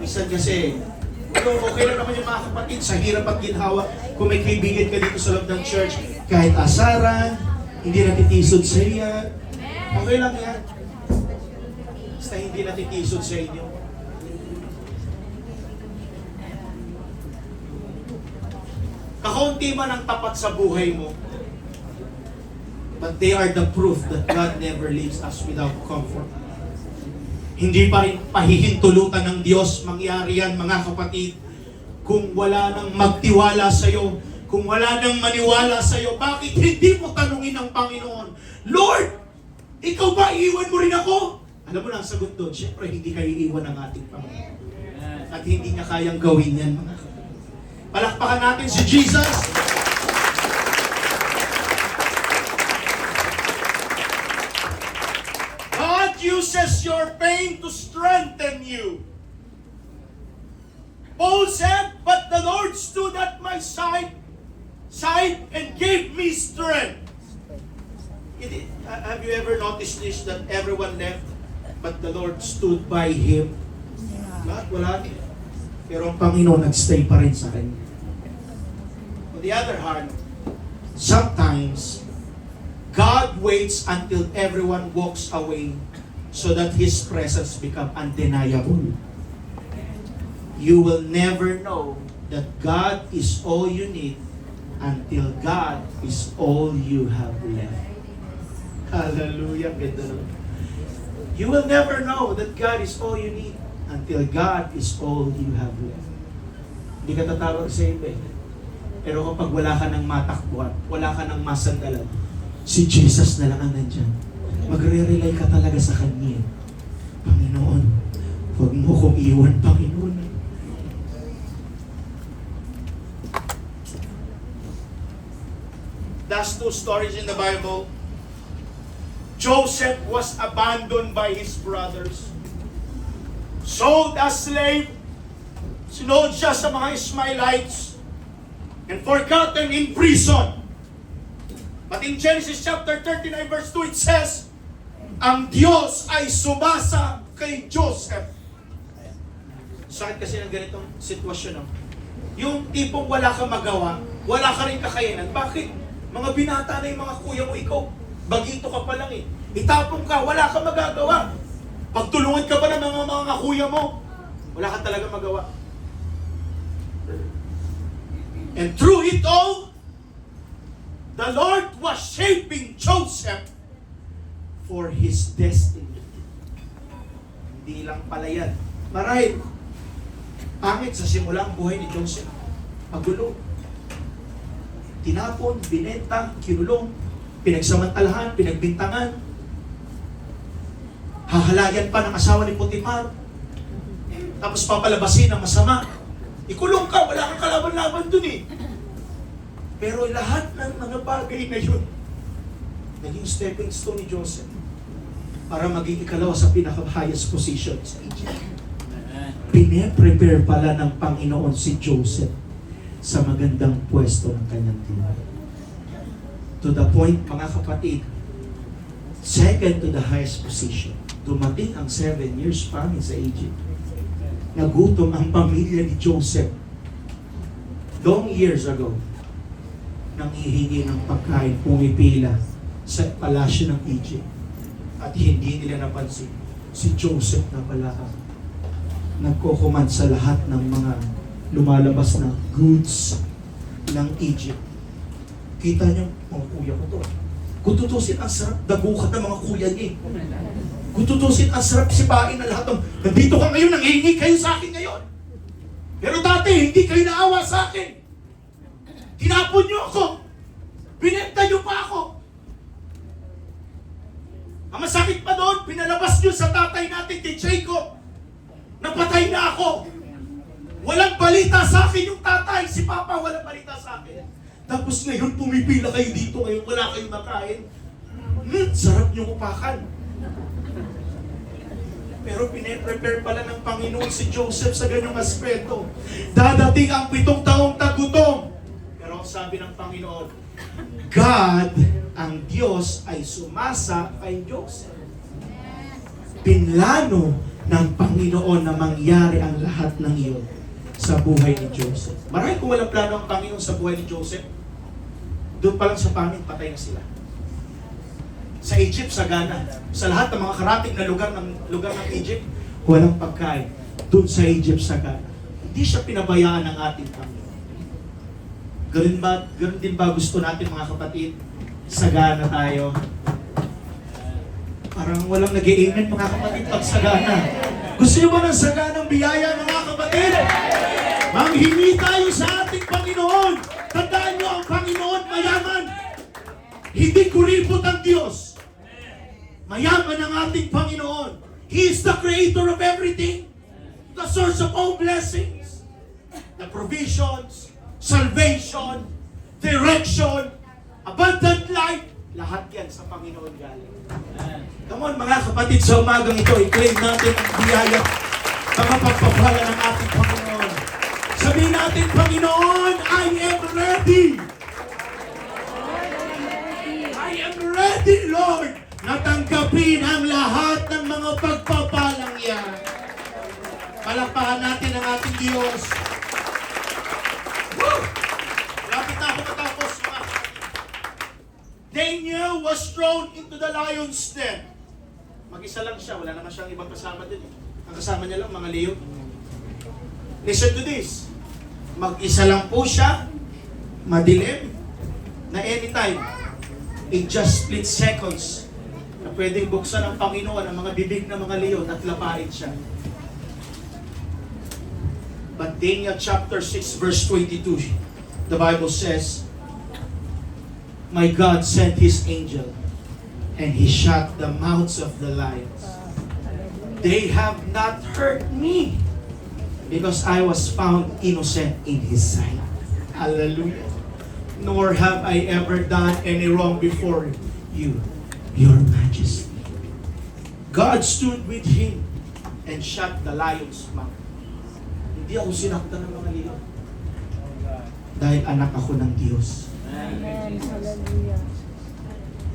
Minsan kasi, okay lang naman yung mga kapatid, sa hirap at ginhawa, kung may kaibigan ka dito sa loob ng church, kahit asaran, hindi natitisod sa iya, okay lang yan. Basta hindi natitisod sa inyo. Kakaunti man ang tapat sa buhay mo, but they are the proof that God never leaves us without comfort. Hindi pa rin pahihintulutan ng Diyos mangyari yan, mga kapatid, kung wala nang magtiwala sa iyo, kung wala nang maniwala sa iyo. Bakit hindi mo tanungin ang Panginoon, Lord, ikaw ba iiwan mo rin ako? Alam mo na ang sagot doon, syempre hindi kayo iiwan ng ating Panginoon. At hindi niya kayang gawin yan, mga kapatid. Palakpakan natin si Jesus. God uses your pain to strengthen you. Paul said, but the Lord stood at my side and gave me strength. Have you ever noticed this, that everyone left, but the Lord stood by him? Lahat, wala. Pero ang Panginoon nagstay pa rin sa kanya. On the other hand, sometimes, God waits until everyone walks away so that His presence become undeniable. You will never know that God is all you need until God is all you have left. Hallelujah. You will never know that God is all you need until God is all you have left. Hindi ka tatawag sa iba eh. Pero kapag wala ka ng matakbuhan, wala ka ng masandalan, si Jesus na lang ang nandyan. Magre-rely ka talaga sa Kanya. Panginoon, huwag mo kong iwan, Panginoon. Last two stories in the Bible. Joseph was abandoned by his brothers. Sold as slave. Sinood siya sa mga Ishmaelites. And forgotten in prison. But in Genesis chapter 39 verse 2 it says, ang Diyos ay sumasa kay Joseph. Sakit kasi ng ganitong sitwasyon. No? Yung tipong wala kang magawa, wala ka rin kakayanan. Bakit? Mga binata na yung mga kuya mo, ikaw, bagito ka pa lang eh. Itapong ka, wala ka magagawa. Pagtulungan ka pa ng mga kuya mo, wala ka talaga magawa. And through it all, the Lord was shaping Joseph for his destiny. Hindi lang pala yan. Marahil, pangit sa simula ang buhay ni Joseph. Magulo. Tinapon, binenta, kinulong, pinagsamantalahan, pinagbintangan. Hahalayan pa ng asawa ni Potiphar. Tapos papalabasin ng masama. Ikulong ka, wala kang kalaban-laban dun eh. Pero lahat ng mga bagay na yun, naging stepping stone ni Joseph para maging ikalawa sa pinaka-highest position sa Egypt. Pine-prepare pala ng Panginoon si Joseph sa magandang pwesto ng kanyang buhay. To the point, mga kapatid, second to the highest position. Dumating ang 7 years famine sa Egypt. Nagutom ang pamilya ni Joseph. Long years ago, nang hihingi ng pagkain, pumipila sa palasyo ng Egypt. At hindi nila napansin, si Joseph na pala ang nagkukuman sa lahat ng mga lumalabas na goods ng Egypt. Kita niyo, mga kuya ko to. Kung tutusin, ang sarap dagukat ng mga kuya niya. Kung tutusin, ang sarap sipain na lahat ng, nandito ka ngayon, nangihingi kayo sa akin ngayon. Pero dati, hindi kayo naawa sa akin. Tinapon niyo ako. Binenta niyo pa ako. Ang masakit pa doon, pinalabas niyo sa tatay natin kay Jacob. Napatay na ako. Walang balita sa akin yung tatay. Si Papa walang balita sa akin. Tapos ngayon pumipila kayo dito. Ngayon wala kayong makain. Sarap niyong upakan. Pero pine-prepare pala ng Panginoon si Joseph sa ganyang aspeto. Dadating ang 7 taong tagutom. Pero ang sabi ng Panginoon, God, ang Diyos ay sumasa kay Joseph. Pinlano ng Panginoon na mangyari ang lahat ng iyon sa buhay ni Joseph. Marahil kung walang plano ang Panginoon sa buhay ni Joseph, doon pa lang sa pangin, patay na sila. Sa Egypt, sa Ghana, sa lahat ng mga karating na lugar ng Egypt, walang pagkain. Doon sa Egypt, sa Ghana. Hindi siya pinabayaan ng ating Panginoon. Ganun din ba gusto natin mga kapatid? Sagana tayo. Parang walang nag-i-amen mga kapatid pag sagana. Gusto niyo ba ng saganang biyaya mga kapatid? Manghingi tayo sa ating Panginoon. Tandaan niyo ang Panginoon mayaman. Hindi kuripot ang Diyos. Mayaman ang ating Panginoon. He is the creator of everything. The source of all blessings. The provisions, salvation, direction, abundant life, lahat yan sa Panginoon galing. Come on mga kapatid, sa umagang ito, i-claim natin ang biyaya, mga pagpapala ng ating Panginoon. Sabihin natin, Panginoon, I am ready. I am ready, Lord, natanggapin ang lahat ng mga pagpapalang yan. Palakpakan natin ang ating Diyos. Woo! Lapit na ako matapos. Daniel was thrown into the lion's den. Mag-isa lang siya, wala naman siyang ibang kasama din. Ang kasama niya lang, mga leon. Listen to this. Mag-isa lang po siya, madilim, na anytime, in just split seconds, na pwedeng buksan ng Panginoon ang mga bibig ng mga leon at lapain siya. But Daniel chapter 6 verse 22, the Bible says, my God sent His angel, and He shut the mouths of the lions. They have not hurt me, because I was found innocent in His sight. Hallelujah. Nor have I ever done any wrong before you, Your Majesty. God stood with him and shut the lion's mouth. Hindi ako sinaktan ng mga leon. Dahil anak ako ng Diyos. Amen. Hallelujah.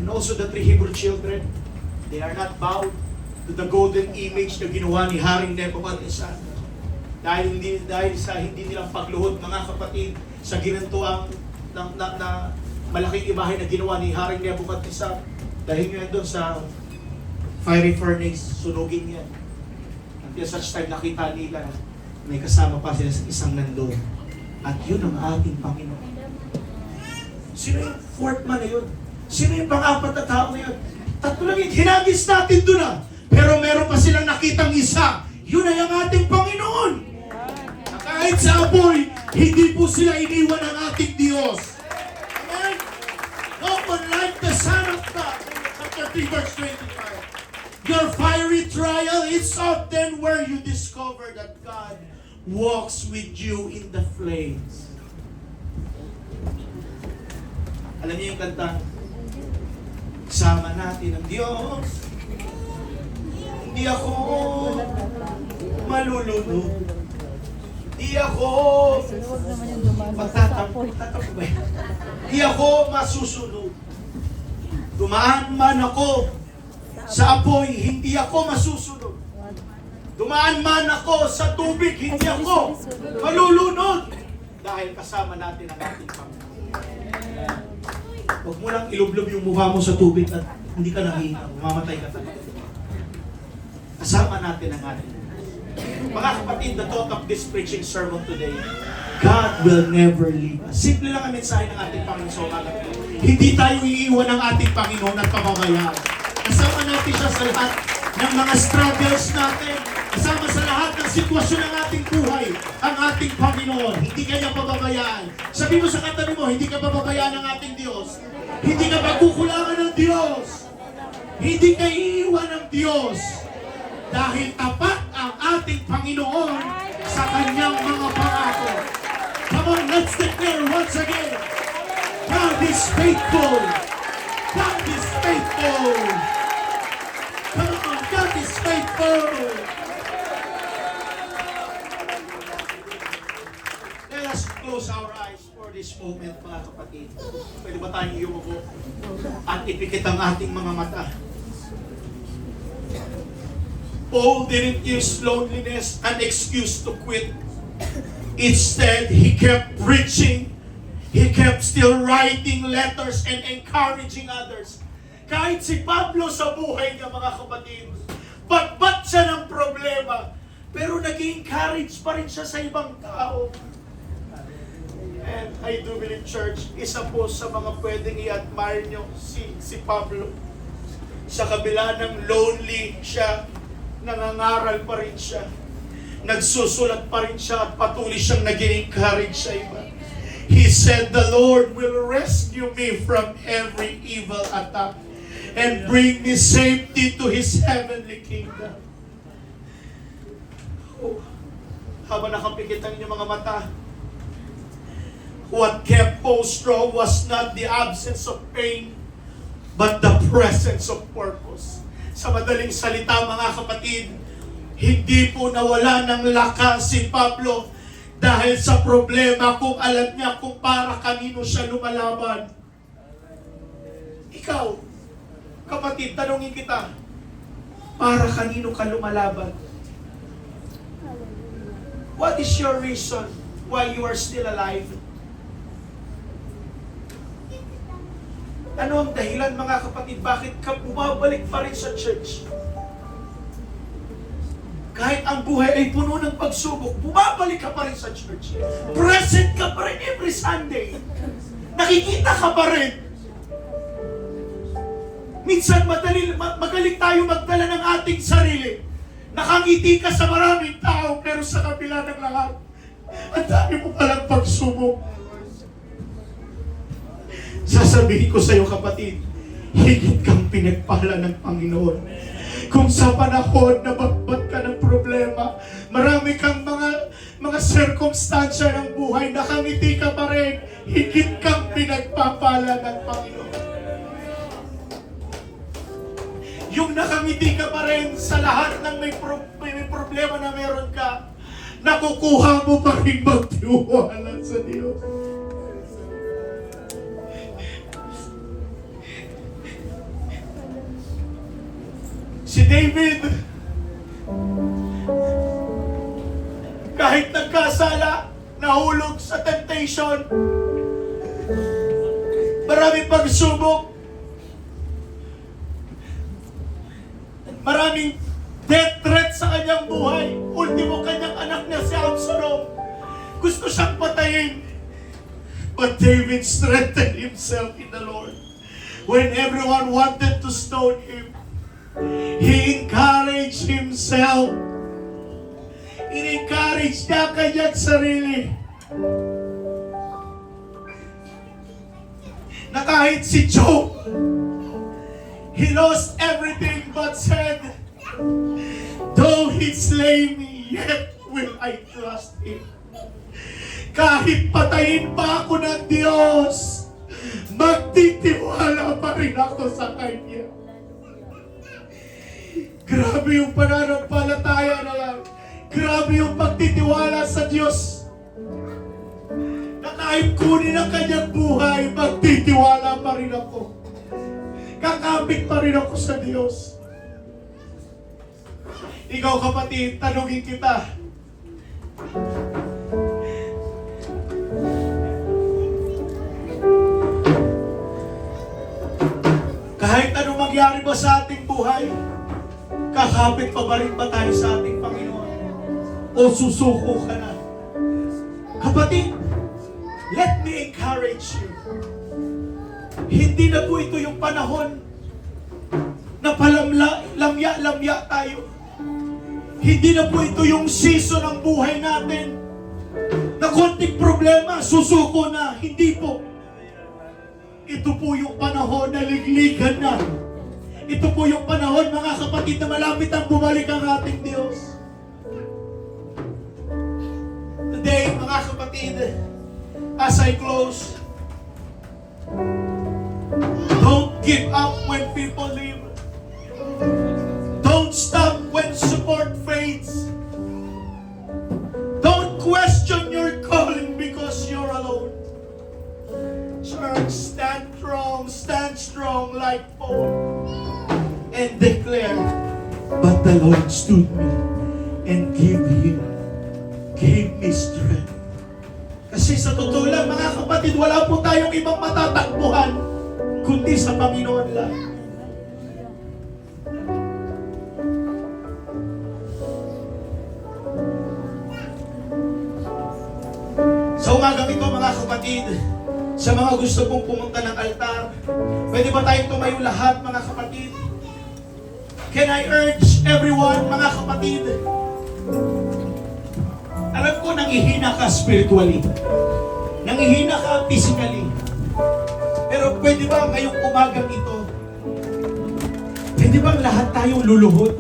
And also the 3 Hebrew children, they are not bowed to the golden image na ginawa ni Haring Nebuchadnezzar. Dahil sa hindi nilang pagluhod, mga kapatid, sa ginantuang malaking imahe na ginawa ni Haring Nebuchadnezzar. Dahil nyo yan doon sa fiery furnace, sunugin yan. Until such time nakita nila, may kasama pa sila sa isang nandoon. At yun ang ating Panginoon. Sino yung fourth man na yun? Sino yung pang-apat na tao na yun? Tatlo lang yun. Hinagis natin doon na. Pero meron pa silang nakitang isa. Yun ay ang ating Panginoon. Na kahit sa apoy, hindi po sila iniwan ng ating Diyos. Amen? No one like the Son of God. Chapter 3 verse 25. Your fiery trial is often where you discover that God walks with you in the flames. Alam niyo yung kanta? Sama natin ang Diyos. Hindi ako malulunod. Hindi ako Huwag naman yung dumaan sa magtatampo. apoy. Tatampo ba yan? Hindi ako masusunod. Dumaan man ako sa apoy, hindi ako masusunod. Dumaan man ako sa tubig, hindi ako malulunod. Dahil kasama natin ang ating Panginoon. Huwag mo lang ilublob yung mukha mo sa tubig at hindi ka nangihina. Mamamatay ka talaga. Kasama natin ang ating. Mga kapatid, the thought of this preaching sermon today, God will never leave us. Simple lang ang mensahe ng ating Panginoon sa umaga. Hindi tayo iiwan ng ating Panginoon at pababayaan. Kasama natin siya sa lahat ng mga struggles natin. Kasama sa lahat ng sitwasyon ng ating buhay, ang ating Panginoon. Hindi ka niya pababayaan. Sabi mo sa katabi mo, hindi ka pababayaan ng ating Diyos. Hindi ka pagkukulangan ng Diyos. Hindi ka iiwan ng Diyos. Dahil tapat ang ating Panginoon sa kanyang mga pangako. Come on, let's declare once again. God is faithful. God is faithful. Come on, God is faithful. Let us close our eyes for this moment, mga kapatid. Pwede ba tayong yumuko at ipikit ang ating mga mata? Paul didn't use loneliness an excuse to quit. Instead, he kept preaching. He kept still writing letters and encouraging others. Kahit si Pablo sa buhay niya, mga kapatid, batbat siya ng problema, pero nag-encourage pa rin siya sa ibang tao. And I do believe, church, isa po sa mga pwedeng i-admire nyo si Pablo. Sa kabila ng lonely siya, nangangaral pa rin siya. Nagsusulat pa rin siya at patuloy siyang nag-encourage sa iba. He said, the Lord will rescue me from every evil attack and bring me safety to His heavenly kingdom. Oh, habang nakapikit ang inyong mga mata, what kept Paul strong was not the absence of pain, but the presence of purpose. Sa madaling salita, mga kapatid, hindi po nawala ng lakas si Pablo dahil sa problema kung alam niya kung para kanino siya lumalaban. Ikaw, kapatid, tanungin kita, para kanino ka lumalaban? What is your reason why you are still alive? Ano ang dahilan, mga kapatid, bakit ka bumabalik pa rin sa church? Kahit ang buhay ay puno ng pagsubok, bumabalik ka pa rin sa church. Present ka pa rin every Sunday. Nakikita ka pa rin. Minsan magaling tayo magdala ng ating sarili. Nakangiti ka sa maraming tao, pero sa kabila ng lahat, ang dami mo palang pagsubok. Sasabihin ko sa iyo, kapatid, higit kang pinagpala ng Panginoon. Kung sa panahon na batbat ka ng problema, marami kang mga sirkumstansya ng buhay, nakangiti ka pa rin, higit kang pinagpapala ng Panginoon. Yung nakangiti ka pa rin sa lahat ng may problema na meron ka, nakukuha mo pa rin magtiwala sa Diyos. Si David, kahit nagkasala, nahulog sa temptation, Maraming pagsubok. Maraming death threat sa kanyang buhay. Ultimo kanyang anak niya si Absalom. Gusto siyang patayin. But David strengthened himself in the Lord. When everyone wanted to stone him, he encouraged himself. In-encourage niya kanyang sarili. Na kahit si Job, he lost everything but said, though he slay me, yet will I trust him. Kahit patayin pa ako ng Diyos, magtitiwala pa rin ako sa Kanya. Grabe yung pananampalataya na yan. Grabe yung pagtitiwala sa Diyos. Na kahit kunin ang kanyang buhay, magtitiwala pa rin ako. Kakapit pa rin ako sa Diyos. Ikaw kapatid, tanungin kita. Kahit anong mangyari ba sa ating buhay, kakapit pa ba rin ba tayo sa ating Panginoon? O susuko ka na? Kapatid, let me encourage you. Hindi na po ito yung panahon na lamya tayo. Hindi na po ito yung season ng buhay natin na konting problema, susuko na. Hindi po. Ito po yung panahon na ligligan na. Ito po yung panahon, mga kapatid, na malapit ang bumalik ang ating Diyos. Today, mga kapatid, as I close, don't give up when people leave. Don't stop when support fades. Don't question your calling because you're alone. Church, stand strong like Paul, and declare, but the Lord stood me and gave me strength. Kasi sa totoo lang, mga kapatid, wala po tayong ibang matatakbuhan kundi sa Panginoon lang. Sa umagang ito, mga kapatid, sa mga gusto pong pumunta ng altar, pwede ba tayong tumayo lahat, mga kapatid? Can I urge everyone, mga kapatid? Alam ko, nangihina ka spiritually. Nangihina ka physically. Pero pwede ba ngayong umagang ito, pwede bang lahat tayong luluhod?